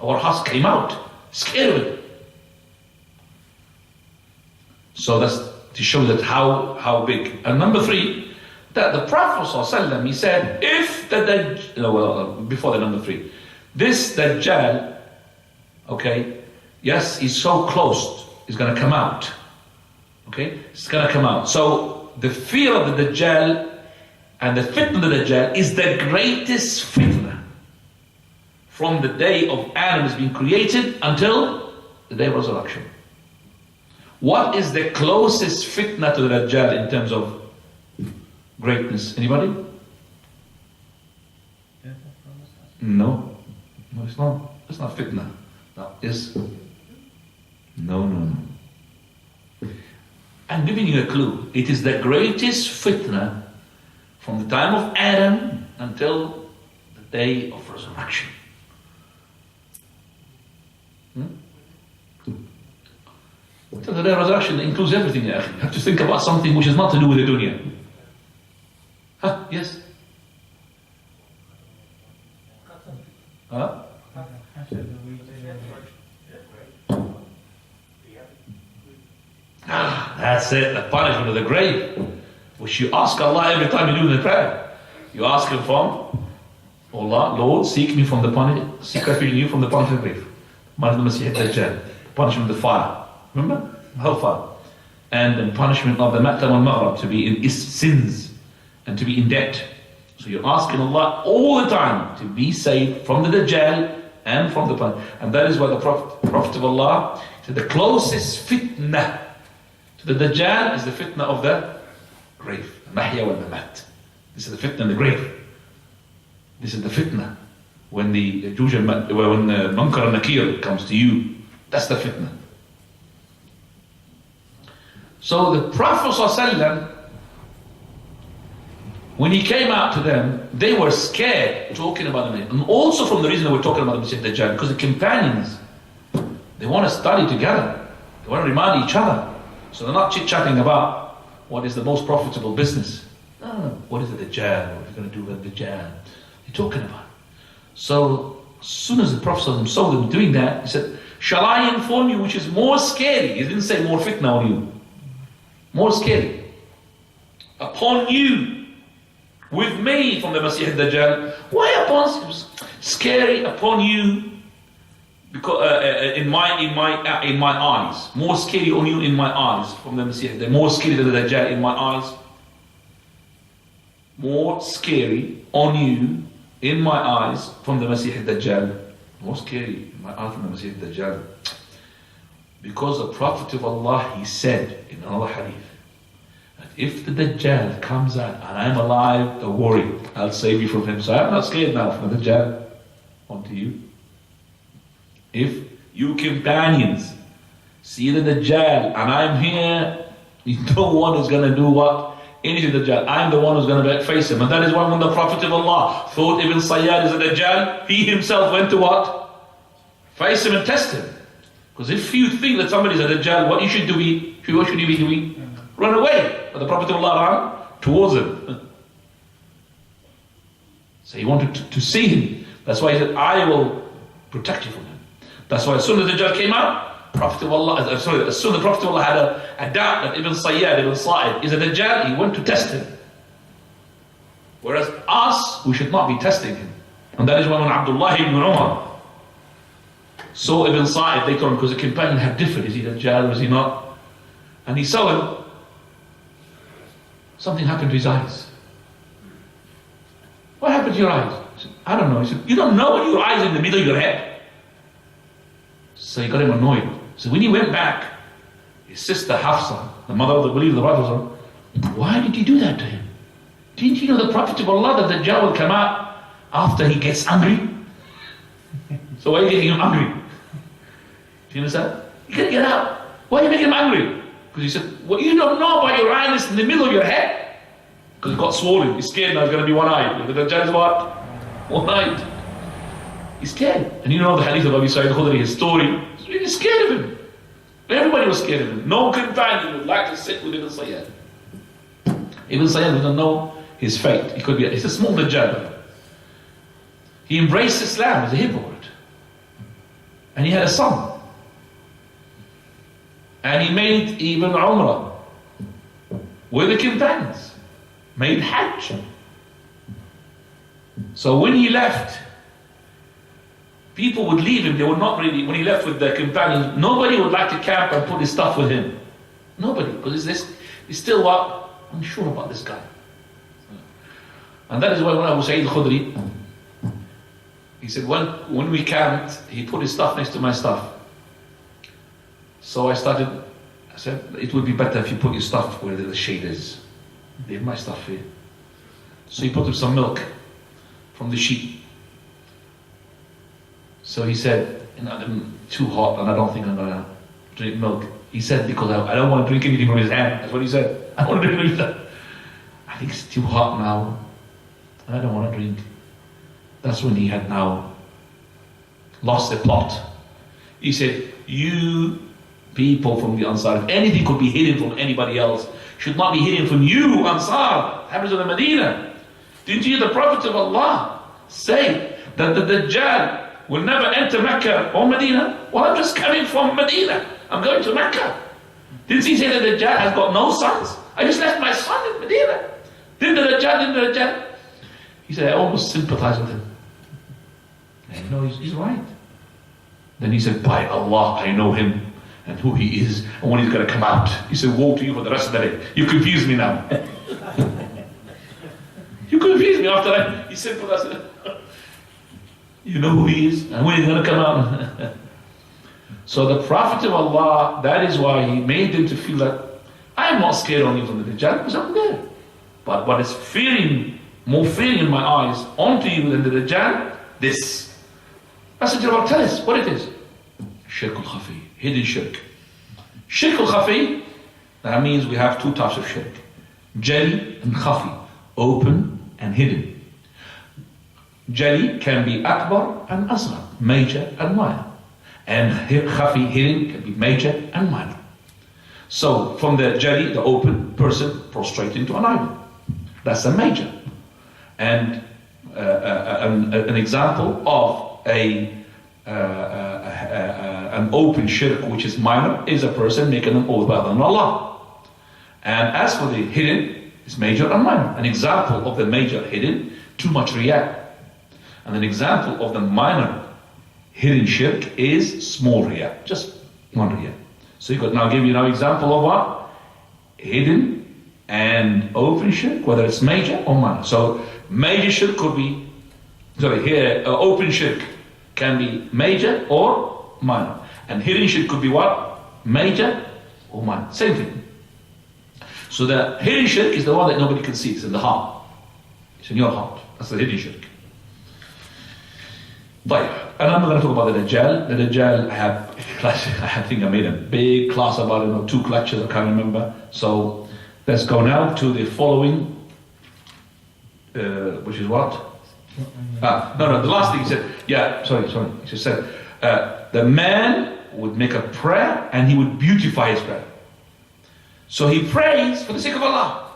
Our hearts came out, scared. So that's to show that how big. And number three, that the Prophet ﷺ, he said, if the Dajjal, before the number three, this Dajjal, okay, yes, he's so close, he's going to come out. Okay, it's going to come out. So the fear of the Dajjal and the fitna of the Dajjal is the greatest fitna from the day of Adam has been created until the day of resurrection. What is the closest fitna to the Dajjal in terms of greatness? Anybody? No. No, it's not. It's not fitna. No, it's... No. I'm giving you a clue. It is the greatest fitna from the time of Adam until the day of resurrection. So the day of resurrection includes everything. You have to think about something which is not to do with the dunya. Huh? Yes? Huh? That's it, the punishment of the grave, which you ask Allah every time you do the prayer. You ask Him from Allah, Lord, seek me from the punishment, seek refuge in you from the punishment of the grave, punishment of the Masih ad-Dajjal, punishment of the fire. Remember? Hellfire. And the punishment of the Ma'tam al-Maghrib, to be in sins and to be in debt. So you're asking Allah all the time to be saved from the Dajjal and from the punishment. And that is why the Prophet of Allah said the closest fitna to the Dajjal is the fitna of the grave. Mahya wal Mamat. This is the fitna in the grave. This is the fitna when the Munkar and Nakir comes to you. That's the fitna. So the Prophet ﷺ, when he came out to them, they were scared talking about the Masih. And also from the reason that we're talking about the Masih Dajjal, because the companions, they want to study together. They want to remind each other. So they're not chit-chatting about what is the most profitable business. No. What is the Dajjal? What are you going to do with the Dajjal? They're talking about it. So as soon as the Prophet ﷺ saw them doing that, he said, shall I inform you which is more scary? He didn't say more fitna on you. More scary. Upon you, with me from the Masih ad-Dajjal. Why upon? Scary upon you, because in my eyes. More scary on you in my eyes from the Masih ad-Dajjal. More scary than the Dajjal in my eyes. More scary on you in my eyes from the Masih ad-Dajjal. More scary in my eyes from the Masih ad-Dajjal. Because the Prophet of Allah, he said in another hadith, that if the Dajjal comes out and I'm alive, don't worry, I'll save you from him. So I'm not scared now from the Dajjal. On to you. If you companions see the Dajjal and I'm here, no one is going to do what? Anything to the Dajjal. I'm the one who's going to face him. And that is why when the Prophet of Allah thought Ibn Sayyad is a Dajjal, he himself went to what? Face him and test him. Because if you think that somebody is a Dajjal, what should you be doing? Run away. But the Prophet of Allah ran towards him. So he wanted to see him. That's why he said, I will protect you from him. That's why as soon as the Dajjal came out, as soon as the Prophet of Allah had a doubt that Ibn Sa'id is a Dajjal, he went to test him. Whereas us, we should not be testing him. And that is why when Abdullah ibn Umar saw Ibn Sa'id later on, because the companion had differed, is he Dajjal or is he not? And he saw him, something happened to his eyes. What happened to your eyes? He said, I don't know. He said, you don't know your eyes are in the middle of your head? So he got him annoyed. So when he went back, his sister Hafsa, the mother of the believer, the Prophet, why did you do that to him? Didn't you know the Prophet of Allah that the Dajjal will come out after he gets angry? So why are you getting him angry? Do you understand? You gotta get out. Why are you making him angry? Because he said, well, you don't know about your eyeless in the middle of your head. Because it got swollen. He's scared now it's going to be one eye. The Dajjal is what? One eye. He's scared. And you know the hadith of Abu Sa'id al-Khudri, his story. He's really scared of him. Everybody was scared of him. No companion would like to sit with Ibn Sayyad. Ibn Sayyad doesn't know his fate. He's a small Dajjal. He embraced Islam as a hypocrite. And he had a son. And he made even Umrah with the companions. Made Hajj. So when he left, people would leave him. They would not really, when he left with the companions, nobody would like to camp and put his stuff with him. Nobody. Because he's still what? Unsure about this guy. And that is why when Abu Sa'id al-Khudri, he said, when we camped, he put his stuff next to my stuff. So I said, it would be better if you put your stuff where the shade is. Leave my stuff here. So he put him some milk from the sheep. So he said, too hot and I don't think I'm going to drink milk. He said, because I don't want to drink anything from his hand. That's what he said. I want to drink that. I think it's too hot now. I don't want to drink. That's when he had now lost the plot. He said, you people from the Ansar, if anything could be hidden from anybody else, should not be hidden from you, Ansar, Habibs of the Medina. Didn't you hear the Prophet of Allah say that the Dajjal will never enter Mecca or Medina? Well, I'm just coming from Medina. I'm going to Mecca. Didn't he say that the Dajjal has got no sons? I just left my son in Medina. Didn't the Dajjal? He said, I almost sympathize with him. And you know, he's right. Then he said, by Allah, I know him and who he is and when he's going to come out. He said, woe to you for the rest of the day. You confuse me now. You confuse me after that. He sympathized. You know who he is and when he's going to come out. So the Prophet of Allah, that is why he made them to feel that I'm not scared only from the Dajjal because I'm there. But what is more fearing in my eyes onto you than the Dajjal, this. Messenger of Allah, tell us what it is. Shirk al-Khafi, hidden shirk. Shirk al-Khafi, that means we have two types of shirk. Jali and Khafi, open and hidden. Jali can be Akbar and Asghar, major and minor. And Khafi, hidden, can be major and minor. So from the Jali, the open, person prostrated into an idol. That's a major. And an example of an open shirk which is minor is a person making an oath by other than Allah. And as for the hidden, it's major and minor. An example of the major hidden, too much riyah. And an example of the minor hidden shirk is small riyah, just one riyah. So you could now give you an example of what? Hidden and open shirk, whether it's major or minor. So major shirk could be, open shirk can be major or minor. And hidden shirk could be what? Major or minor. Same thing. So the hidden shirk is the one that nobody can see. It's in the heart. It's in your heart. That's the hidden shirk. And I'm not going to talk about the Dajjal. The Dajjal, I think I made a big class about it, 2 lectures, I can't remember. So let's go now to the following, which is what? The last thing he said, he just said, the man would make a prayer and he would beautify his prayer. So he prays for the sake of Allah.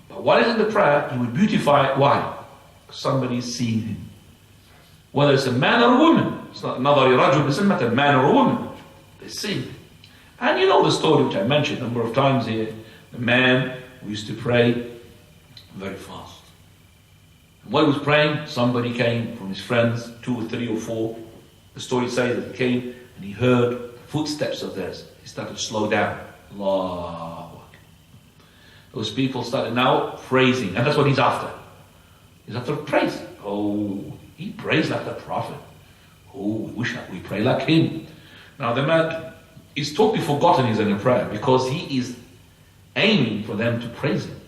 But what is in the prayer, he would beautify it. Why? Because somebody is seeing him. Whether it's a man or a woman. It's not another rajul, it doesn't matter, man or a woman. They see him. And you know the story which I mentioned a number of times here. The man who used to pray very fast. And while he was praying, somebody came from his friends, 2 or 3 or 4. The story says that he came and he heard footsteps of theirs. He started to slow down. Allahu Akbar. Those people started now praising, and that's what he's after. He's after praise. Oh, he prays like the Prophet. Oh, we wish that we pray like him. Now the man is totally forgotten he's in a prayer because he is aiming for them to praise him.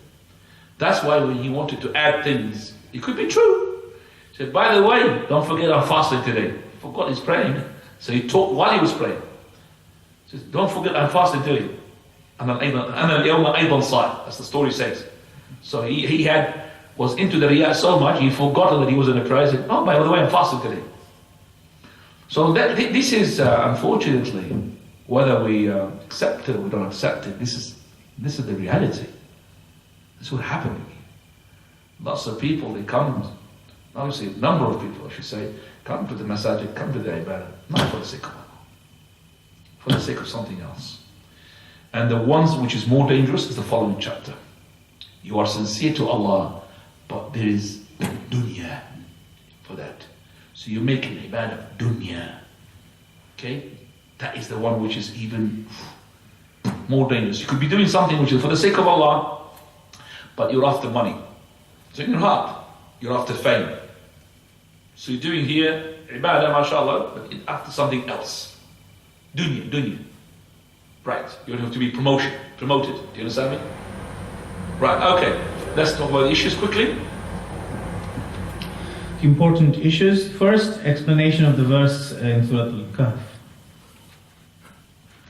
That's why when he wanted to add things, it could be true. He said, by the way, don't forget I'm fasting today. He forgot he's praying. So he talked while he was praying. Says, don't forget I'm fasting today. أنا اليوم أيضا صائم. As the story says. So he was into the riyah so much, he forgot that he was in a prayer. He said, oh, by the way, I'm fasting today. So this is, unfortunately, whether we accept it or we don't accept it, this is the reality. This is what's happening. Lots of people, they come, obviously a number of people, I should say, come to the masajid, come to the ibadah, not for the sake of Allah, for the sake of something else. And the ones which is more dangerous is the following chapter. You are sincere to Allah, but there is dunya for that. So you make an ibadah of dunya. Okay? That is the one which is even more dangerous. You could be doing something which is for the sake of Allah, but you're after money. So in your heart, you're after fame. So you're doing here ibadah, mashallah, but after something else. Dunya. Right, you have to be promoted. Do you understand me? Right, okay. Let's talk about the issues quickly. Important issues. First, explanation of the verse in Surah Al-Kahf.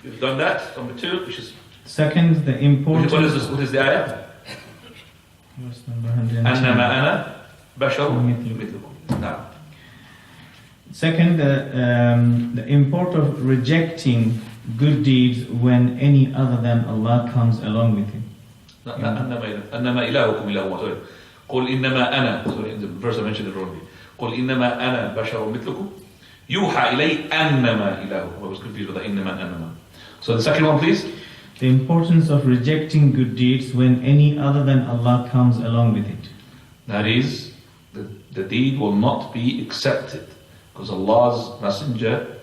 You've done that. Number 2, which is... Second, the importance... What is this? What is the ayah? Verse number 110. أَنَّمَا أَنَا بَشَرٌ مِثْلُكُمْ. Now. Second, the import of rejecting good deeds when any other than Allah comes along with him. أَنَّمَا إِلَهُكُمْ إِلَهُ وَطَوِيلٌ قُلْ إِنَّمَا أَنَا. Sorry, in the verse I mentioned it wrongly. قُلْ إِنَّمَا أَنَا بَشَرٌ مِثْلُكُمْ يُوحَى إِلَيْهِ أَنَّمَا إِلَهُكُمْ. I was confused with the إِنَّمَا أَنَّمَا. So the second one, please. The importance of rejecting good deeds when any other than Allah comes along with it. That is, the deed will not be accepted. Because Allah's Messenger,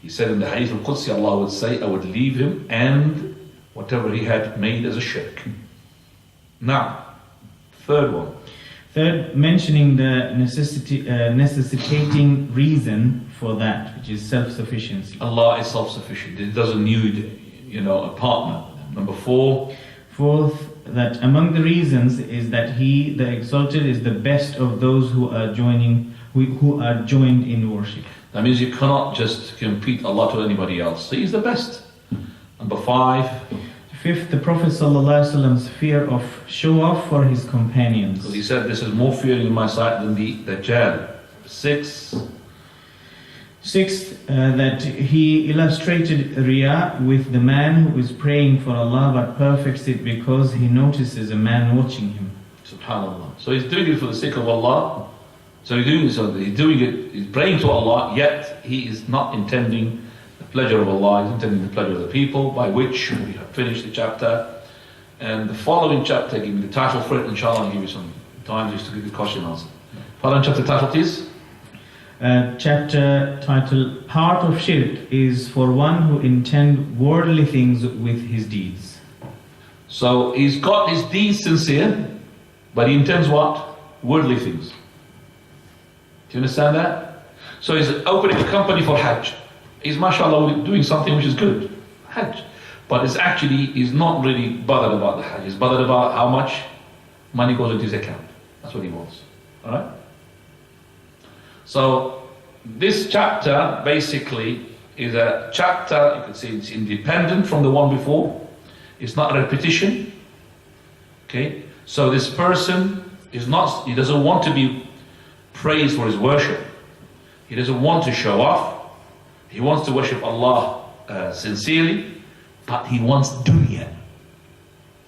he said in the Hadith al-Qudsi, Allah would say, I would leave him and whatever he had made as a shirk. Now, third one. Third, mentioning the necessitating reason for that, which is self-sufficiency. Allah is self-sufficient. He doesn't need, a partner. Number 4. Fourth, that among the reasons is that He, the Exalted, is the best of those who are joined in worship. That means you cannot just compete Allah to anybody else. So He's the best. Number 5. Fifth, the Prophet ﷺ's fear of show-off for his companions. Because he said, this is more fearing in my sight than the Dajjal. 6. Sixth, that he illustrated Riyah with the man who is praying for Allah but perfects it because he notices a man watching him. SubhanAllah. So he's doing it for the sake of Allah. So he's praying to Allah, yet he is not intending the pleasure of Allah, he's intending the pleasure of the people, by which we have finished the chapter. And the following chapter, give me the title for it, inshallah, I'll give you some time just to give the question answer. Following chapter title, please. Chapter title, Part of Shirk is for one who intend worldly things with his deeds. So he's got his deeds sincere, but he intends what? Worldly things. Do you understand that? So he's opening a company for Hajj. He's mashallah doing something which is good. Hajj. But he's not really bothered about the Hajj. He's bothered about how much money goes into his account. That's what he wants. Alright? So this chapter basically is a chapter, you could say it's independent from the one before. It's not a repetition. Okay? So this person he doesn't want to be praised for his worship. He doesn't want to show off. He wants to worship Allah sincerely, but he wants dunya.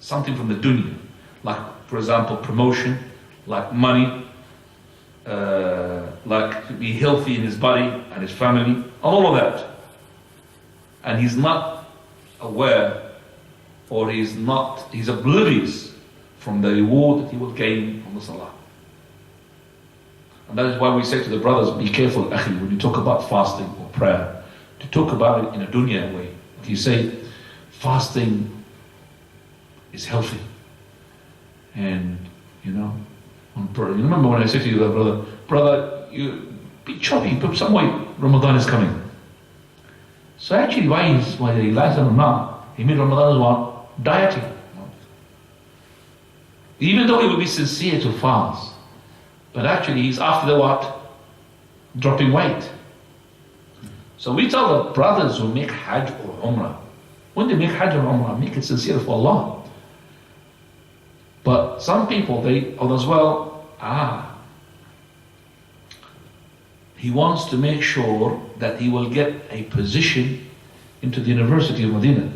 Something from the dunya. Like, for example, promotion, like money, like to be healthy in his body and his family, and all of that. And he's not aware, or he's oblivious from the reward that he will gain from the salah. And that is why we say to the brothers, be careful, akhi, when you talk about fasting or prayer, to talk about it in a dunya way. If you say, fasting is healthy, and remember when I said to you, brother, you be chubby, put some weight, Ramadan is coming. So actually, why he likes Ramadan? He made Ramadan as what? Dieting. Even though he would be sincere to fast, but actually he's after the what? Dropping weight. So we tell the brothers who make Hajj or Umrah, When they make Hajj or Umrah, make it sincere for Allah. But some people, they as well, he wants to make sure that he will get a position into the University of Medina. Do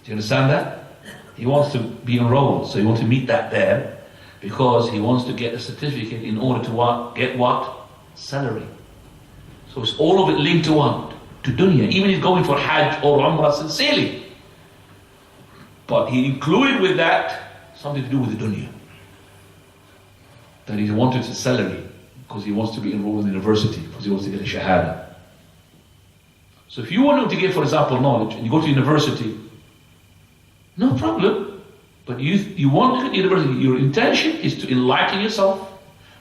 you understand that? He wants to be enrolled, so he wants to meet that there, because he wants to get a certificate in order to what? Get what? Salary. So it's all of it linked to what? To dunya. Even he's going for Hajj or Umrah sincerely. But he included with that something to do with the dunya. That he wanted a salary because he wants to be enrolled in the university, because he wants to get a shahada. So if you want to get, for example, knowledge, and you go to university, no problem. But you want to get to university, your intention is to enlighten yourself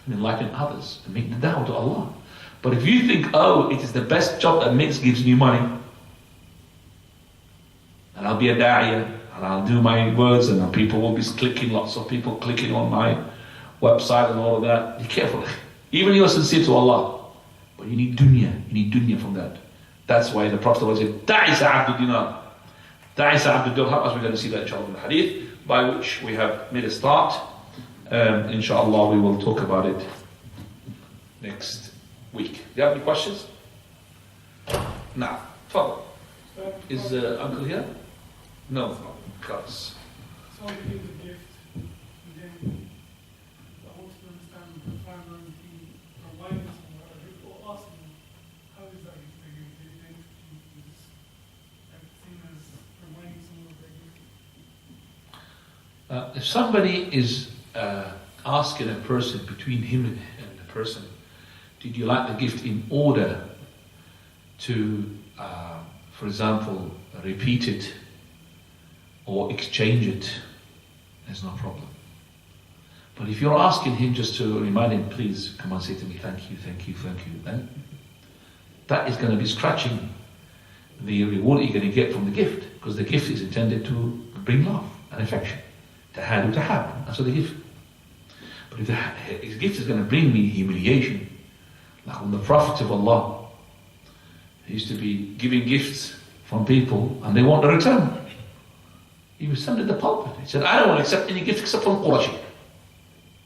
and enlighten others, and make the da'wah to Allah. But if you think, oh, it is the best job that gives me money, and I'll be a da'iyah, and I'll do my words, and people will be clicking, lots of people clicking on my website and all of that, be careful. Even you're sincere to Allah, but you need dunya from that. That's why the Prophet said, Ta'isa abdu dinar. Ta'isa abdu dirham, as we're going to see that inshallah in the hadith, by which we have made a start. Inshallah, we will talk about it next week. Do you have any questions? Now, Father, is Uncle here? No, because. So he gives a gift, and then the host understands the farmer, he provides some people ask him, how is that gift again? Do you think he is seen as providing some of the gift? If somebody is asking a person, between him and the person, did you like the gift in order to, for example, repeat it or exchange it, there's no problem. But if you're asking him just to remind him, please come and say to me, thank you, then that is going to be scratching the reward you're going to get from the gift, because the gift is intended to bring love and affection. Tahadu tahab, that's what the gift. But if his gift is going to bring me humiliation, like when the Prophet of Allah, he used to be giving gifts from people and they want a return. He was sent to the pulpit. He said, I don't want to accept any gift except from Quraysh.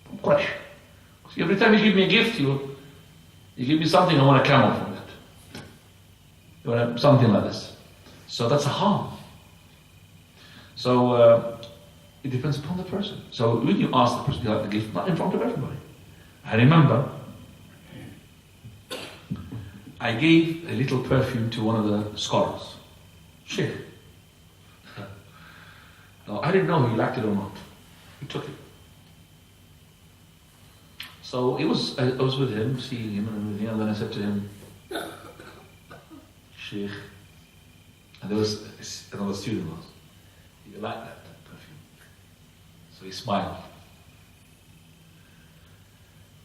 From Quraysh. So every time you give me a gift, you give me something, I want a camel from that. You want something like this. So that's a harm. So it depends upon the person. So when you ask the person to like the gift, not in front of everybody. I remember I gave a little perfume to one of the scholars. Sheikh. No, I didn't know he liked it or not. He took it. So I was with him, seeing him and everything, and then I said to him, Sheikh, and there was another student was, you like that perfume? So he smiled.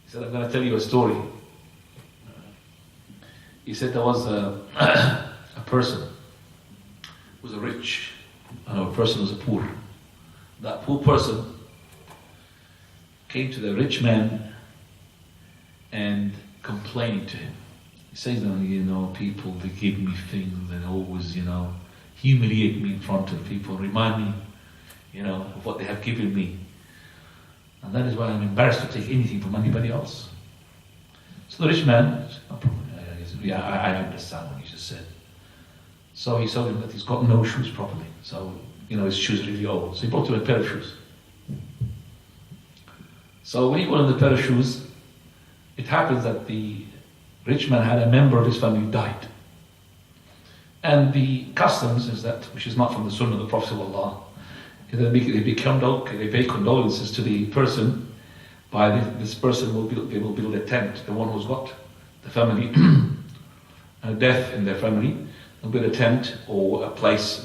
He said, I'm going to tell you a story. He said there was a person who was a rich, and a person was a poor. That poor person came to the rich man and complaining to him. He says, people, they give me things and always, humiliate me in front of people, remind me, of what they have given me. And that is why I'm embarrassed to take anything from anybody else. So the rich man said, no problem. Yeah, I understand what you just said. So he told him that he's got no shoes properly. So, his shoes are really old. So he brought him a pair of shoes. So when he got on the pair of shoes, it happens that the rich man had a member of his family who died. And the customs is that, which is not from the Sunnah of the Prophet of Allah, they pay condolences to the person. By this person they will build a tent, the one who's got the family death in their family. They'll build a tent or a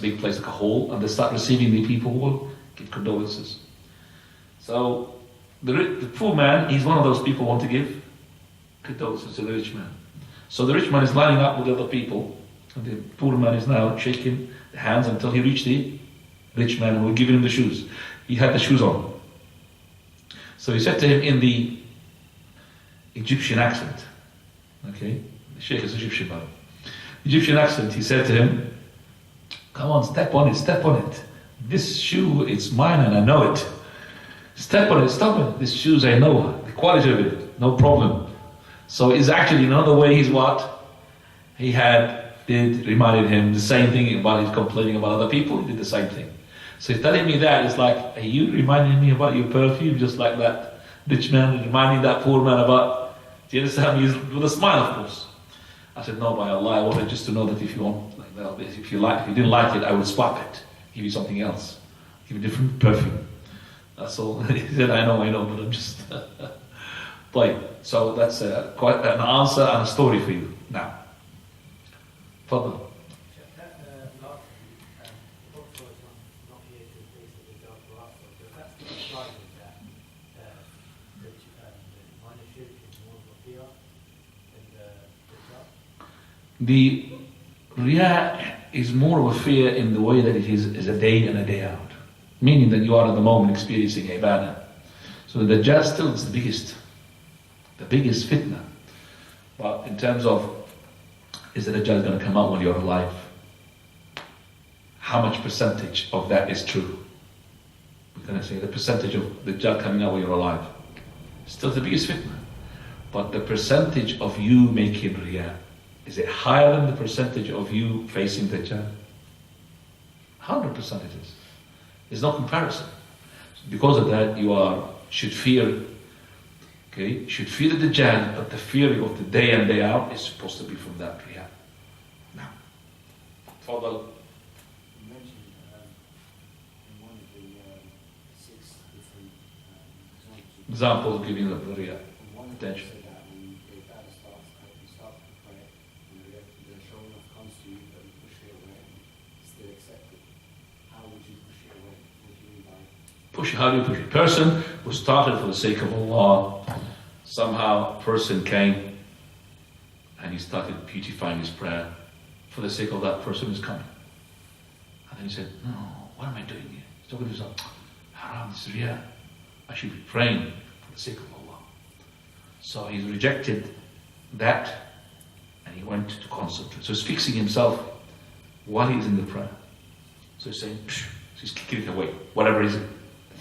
big place like a hall, and they start receiving the people who will give condolences. So the poor man, he's one of those people who want to give condolences to the rich man. So the rich man is lining up with other people, and the poor man is now shaking the hands until he reached the rich man who had given him the shoes. He had the shoes on. So he said to him in the Egyptian accent, okay, the Sheikh is Egyptian, by the way. Egyptian accent, he said to him, Come on, step on it, step on it. This shoe, it's mine and I know it. Step on it, stop it. This shoes, I know the quality of it, no problem. So it's actually another way he's what? He reminded him the same thing while he's complaining about other people, he did the same thing. So he's telling me that, it's like, are you reminding me about your perfume just like that rich man reminding that poor man about, do you understand? He's with a smile, of course. I said, no, by Allah, I wanted just to know that if you want, like that, if you didn't like it, I would swap it, give you something else, give you a different perfume. That's all. He said, I know, but I'm just... Right. So that's quite an answer and a story for you. Now, Fadl. The Riya is more of a fear in the way that it is a day in and a day out. Meaning that you are at the moment experiencing ibadah. So the Dajjal still is the biggest fitna. But in terms of, is the Dajjal going to come out when you're alive? How much percentage of that is true? We're going to say the percentage of the Dajjal coming out when you're alive. Still the biggest fitna. But the percentage of you making Riya, is it higher than the percentage of you facing Dajjal? 100% it is. There's no comparison. Because of that, you should fear the Dajjal, but the fear of the day in, day out is supposed to be from that Riya. Now, Fadal. You mentioned in one of the 6 different examples giving the Riya. One of them said that when the ibadah starts, you start to pray, and the showing off comes to you, but you push it away and still accept it. How would you push it away? What do you mean by push? How do you push it? Person who started for the sake of Allah, somehow a person came and he started beautifying his prayer for the sake of that person who's coming. And then he said, no, what am I doing here? He's talking to himself, haram, this is Riya. I should be praying for the sake of Allah. So he's rejected that and he went to concentrate. So he's fixing himself while he's in the prayer. So he's saying, psh, so he's kicking it away. Whatever his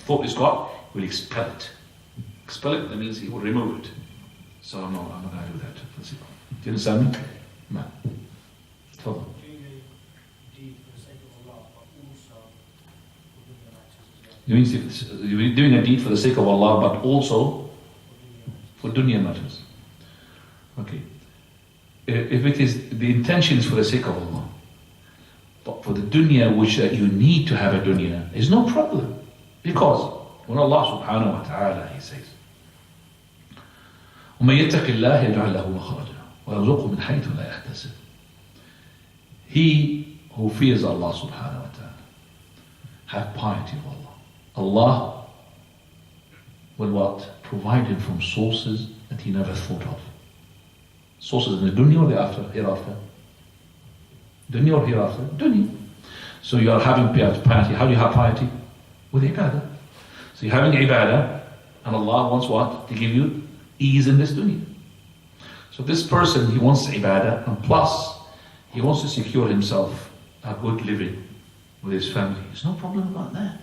thought he's got, will expel it. Expel it, that means he will remove it. So no, I'm not going to do that. Do you understand me? No. Tell doing a deed for the sake of Allah, but also for dunya matters as well? You mean you're doing a deed for the sake of Allah, but also for dunya matters. Okay. If it is, the intention is for the sake of Allah, but for the dunya which you need to have a dunya, is no problem. Because when Allah subhanahu wa ta'ala, He says, وَمَن يَتَّقِ اللَّهَ يَجْعَلْ لَهُ مَخْرَجًا وَيَرْزُقْهُ مِنْ حَيْثُ لَا يَحْتَسِبُ. He who fears Allah subhanahu wa ta'ala, have piety of Allah. Allah will what? Provide him from sources that he never thought of. Sources in the dunya or the hereafter? Dunya or hereafter? Dunya. So you are having piety. How do you have piety? With ibadah. So you're having ibadah, and Allah wants what? To give you ease in this dunya. So this person, he wants ibadah, and plus, he wants to secure himself a good living with his family. There's no problem about that.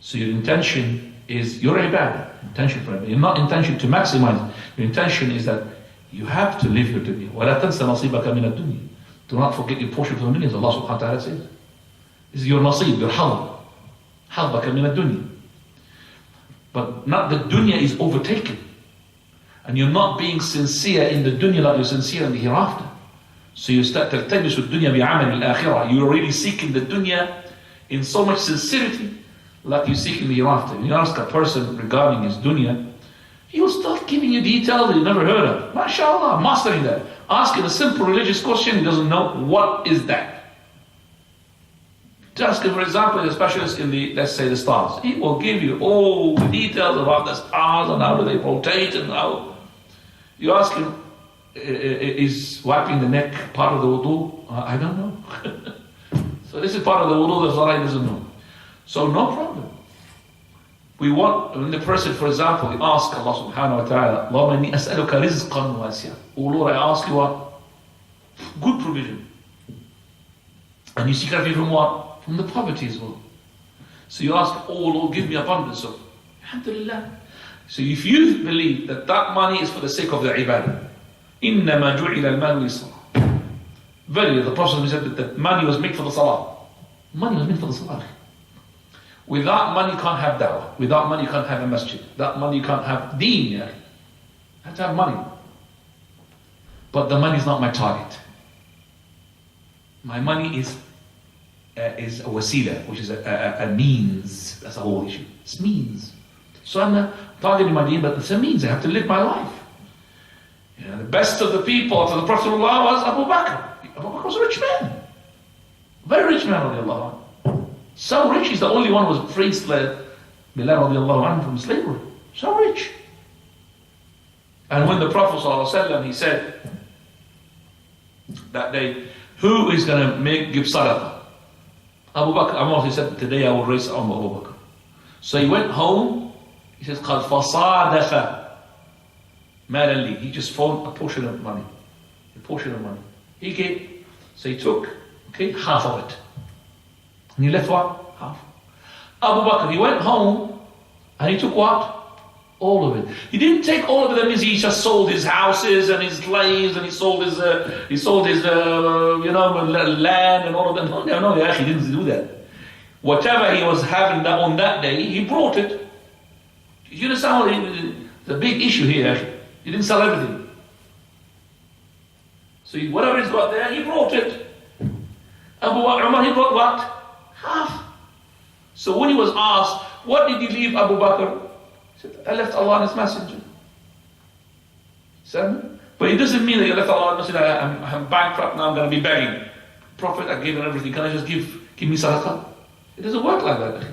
So your intention is your ibadah. Intention for ibadah. You're not intention to maximize. Your intention is that you have to live your dunya. وَلَا تَنْسَ نَصِيبَكَ مِنَ الدُّنْيَا. Do not forget your portion from the dunya, as Allah subhanahu wa ta'ala says. This is your nasib, your halal. حظك من الدنيا. But not the dunya is overtaken. And you're not being sincere in the dunya like you're sincere in the hereafter. So you start تلتبس الدنيا بعمل الآخرة. You're already seeking the dunya in so much sincerity like you seek in the hereafter. When you ask a person regarding his dunya, he will start giving you details that you never heard of. MashaAllah, mastering that. Asking a simple religious question, he doesn't know what is that. Just for example, a specialist in the, let's say, the stars. He will give you all the details about the stars and how do they rotate and how. You ask him, is wiping the neck part of the wudu? I don't know. So this is part of the wudu that Salah doesn't know. So no problem. We want, when the person, for example, we ask Allah subhanahu wa ta'ala, Allahumma inni as'aluka rizqan wasi'a. Oh Lord, I ask you what? Good provision. And you seek refuge from what? From the poverty as well. So you ask, oh Lord, give me abundance of, alhamdulillah. So if you believe that that money is for the sake of the ibadah, إِنَّمَا جُعِلَ الْمَالُ لِلصَّلَاةِ. Verily, the Prophet said that the money was made for the salah. Money was made for the salah. Without money you can't have da'wah. Without money you can't have a masjid. Without money you can't have deen. You have to have money. But the money is not my target. My money is a wasila, which is a means. That's the whole issue. It's means. So I'm not targeting my deen, but it's a means. I have to live my life. You know, the best of the people after the Prophet was Abu Bakr. Abu Bakr was a rich man. Very rich man, radiallahu anhu. So rich, he's the only one who was free slave, Bilal radiallahu anhu, from slavery. So rich. And when the Prophet ﷺ, he said that day, who is going to give sadaqah? Abu Bakr, Amr, he said, today I will raise Abu Bakr. So he went home, he says, قَدْ فَصَادَخَ مَالًا لِي. He just found a portion of money. A portion of money. He gave, so he took, half of it. And he left what? Half. Abu Bakr, he went home, and he took what? All of it. He didn't take all of it. That means he just sold his houses and his slaves and he sold his land and all of that. No, he actually didn't do that. Whatever he was having on that day, he brought it. You understand the big issue here? Actually. He didn't sell everything. So whatever he's got there, he brought it. Abu Umar, he brought what? Half. So when he was asked, what did he leave Abu Bakr? He said, I left Allah and His Messenger. So, but it doesn't mean that you left Allah and His Messenger. I'm bankrupt now, I'm going to be begging. Prophet, I gave him everything. Can I just give me sadaqah? It doesn't work like that.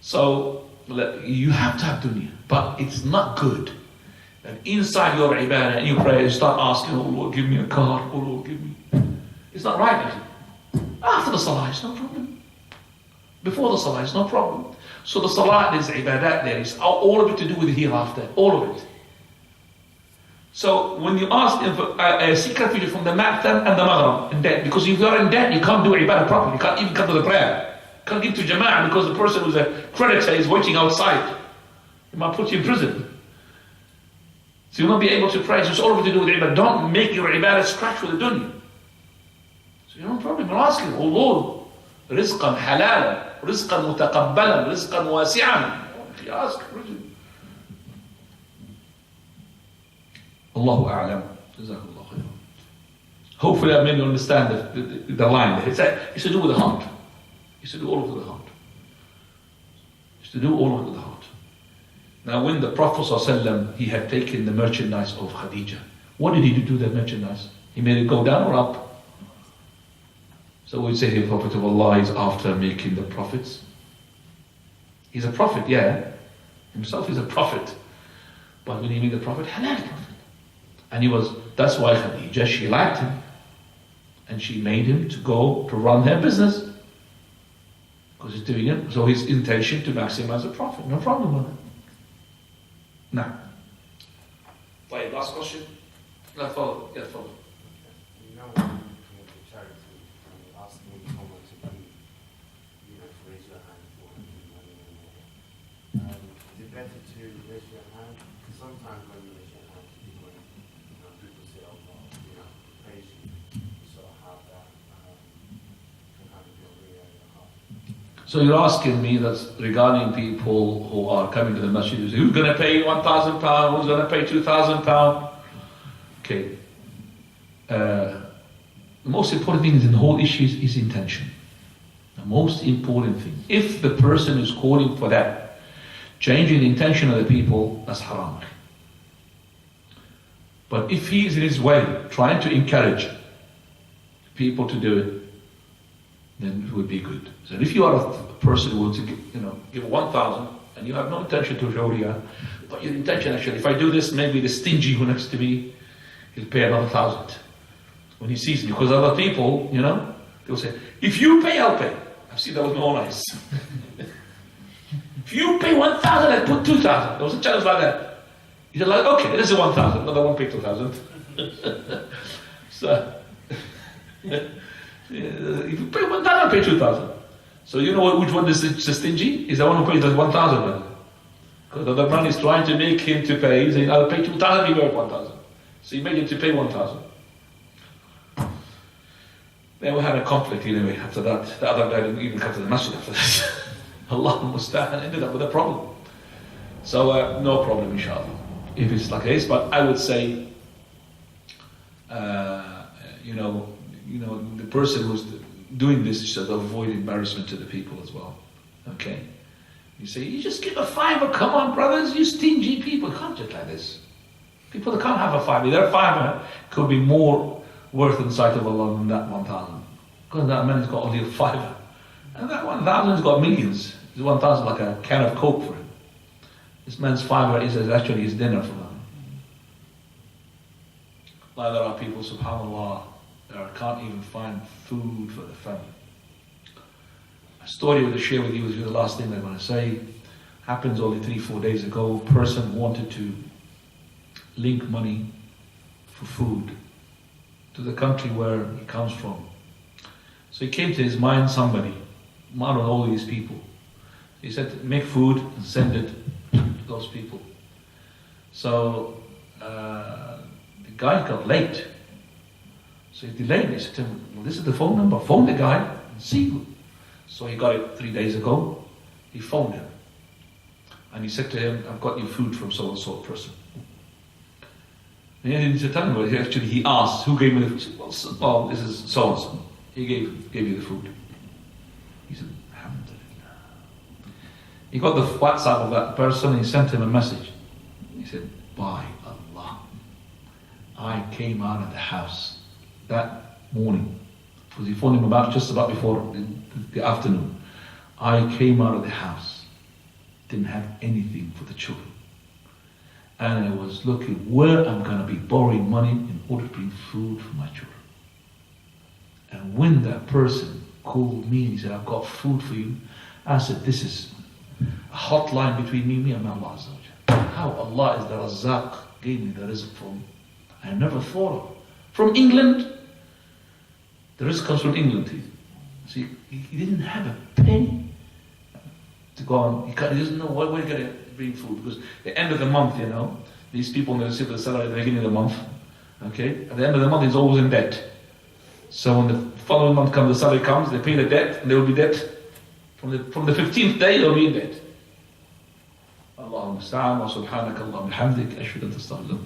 So, you have to have dunya. But it's not good. And inside your ibadah and your prayer, you start asking, oh Lord, give me a car. Oh Lord, give me. It's not right, actually. After the salah, it's no problem. Before the salah, it's no problem. So the salah, there's ibadat there. It's all of it to do with the hereafter. All of it. So when you ask him for seek refuge from the ma'tam and the maghrib, in debt, because if you are in debt, you can't do ibadah properly. You can't even come to the prayer. You can't give to jama'ah because the person who's a creditor is waiting outside. He might put you in prison. So you'll not be able to pray. So it's all of it to do with ibadah. Don't make your ibadah scratch with the dunya. So you have no problem. You're asking, oh Lord, rizqan halalan, rizqan mutaqabbalan, rizqan wasi'an. You ask, Allahu a'lam. Jazakallah khairan. Hopefully I made you understand the line. It's to do with the heart. It's to do all of the heart. It's to do all of the heart. Now when the Prophet ﷺ, he had taken the merchandise of Khadija, what did he do to that merchandise? He made it go down or up? So we'd say the Prophet of Allah is after making the prophets. He's a prophet, yeah. Himself is a prophet. But when he made the prophet, halal prophet. And that's why Khadija, she liked him. And she made him to go to run her business. Because he's doing it. So his intention to maximize the profit. No problem with it. Now. Wait, last question. Let's follow. You know when you come to charity and you're asking someone to give, raise your hand for money and all. Is it better to raise your hand? Because sometimes when you raise your hand to give money, people say, oh no, praise you. You sort of have that, can have a bit of real in your heart. So you're asking me that's regarding people who are coming to the masjid, who's going to pay £1,000, who's going to pay £2,000? Okay. The most important thing in the whole issue is intention. The most important thing. If the person is calling for that, changing the intention of the people, that's haram. But if he is in his way, trying to encourage people to do it, then it would be good. So if you are a person who wants to give 1,000 and you have no intention to show riyah, but your intention actually, if I do this, maybe the stingy who next to me, he'll pay another 1,000 when he sees me. Because other people, they'll say, if you pay, I'll pay. I've seen that was more nice. If you pay 1,000, I put 2,000. There was a challenge like that. He's like, okay, this is 1,000, but I won't pay 2,000. So, If you pay 1,000, pay 2,000. So you know which one is stingy? Is the one who pays the 1,000. Because the other man is trying to make him to pay. He's saying, I'll pay 2,000, you pay 1,000. So he made him to pay 1,000. Then we had a conflict anyway after that. The other guy didn't even come to the masjid after that. Allah musta'an, ended up with a problem. So no problem, inshallah, if it's like this. But I would say, the person who's doing this should avoid embarrassment to the people as well. Okay? You say, you just give a $5. Come on, brothers, you stingy people. Can't do it like this. People that can't have a $5. Their $5 could be more worth in the sight of Allah than that 1,000. Because that man's got only a $5. And that 1,000 has got millions. This 1,000 like a can of Coke for him. This man's $5 is actually his dinner for them. Like there are people, subhanAllah, that can't even find food for the family. A story I want to share with you is the last thing I'm going to say. Happens only 3-4 days ago. A person wanted to link money for food to the country where he comes from. So he came to his mind somebody, one of all these people. He said, make food and send it to those people. So the guy got late. So he delayed. He said to him, well, this is the phone number. Phone the guy and see. So he got it 3 days ago. He phoned him. And he said to him, I've got you food from so-and-so person. And he didn't tell him, but he asked, who gave me the food? Well, this is so-and-so. He gave you the food. He said, alhamdulillah. He got the WhatsApp of that person and he sent him a message. He said, by Allah, I came out of the house that morning. Because he phoned him just about before the afternoon. I came out of the house, didn't have anything for the children. And I was looking where I'm going to be borrowing money in order to bring food for my children. And when that person called me and he said, I've got food for you, I said, this is a hotline between me and Allah Azza wa Jalla. How Allah is the Razzaq, gave me the rizq from, I never thought of. From England, the rizq comes from England. See, he didn't have a penny to go on. He doesn't know where he's going to bring food. Because at the end of the month, these people receive the salary at the beginning of the month. Okay? At the end of the month, he's always in debt. So when the following month comes, the salary comes, they pay the debt, and they will be debt. From the 15th day, they'll be in debt. Allahumma sta'an wa subhanaka Allahumma hamdik ashhadu an la ilaha illa anta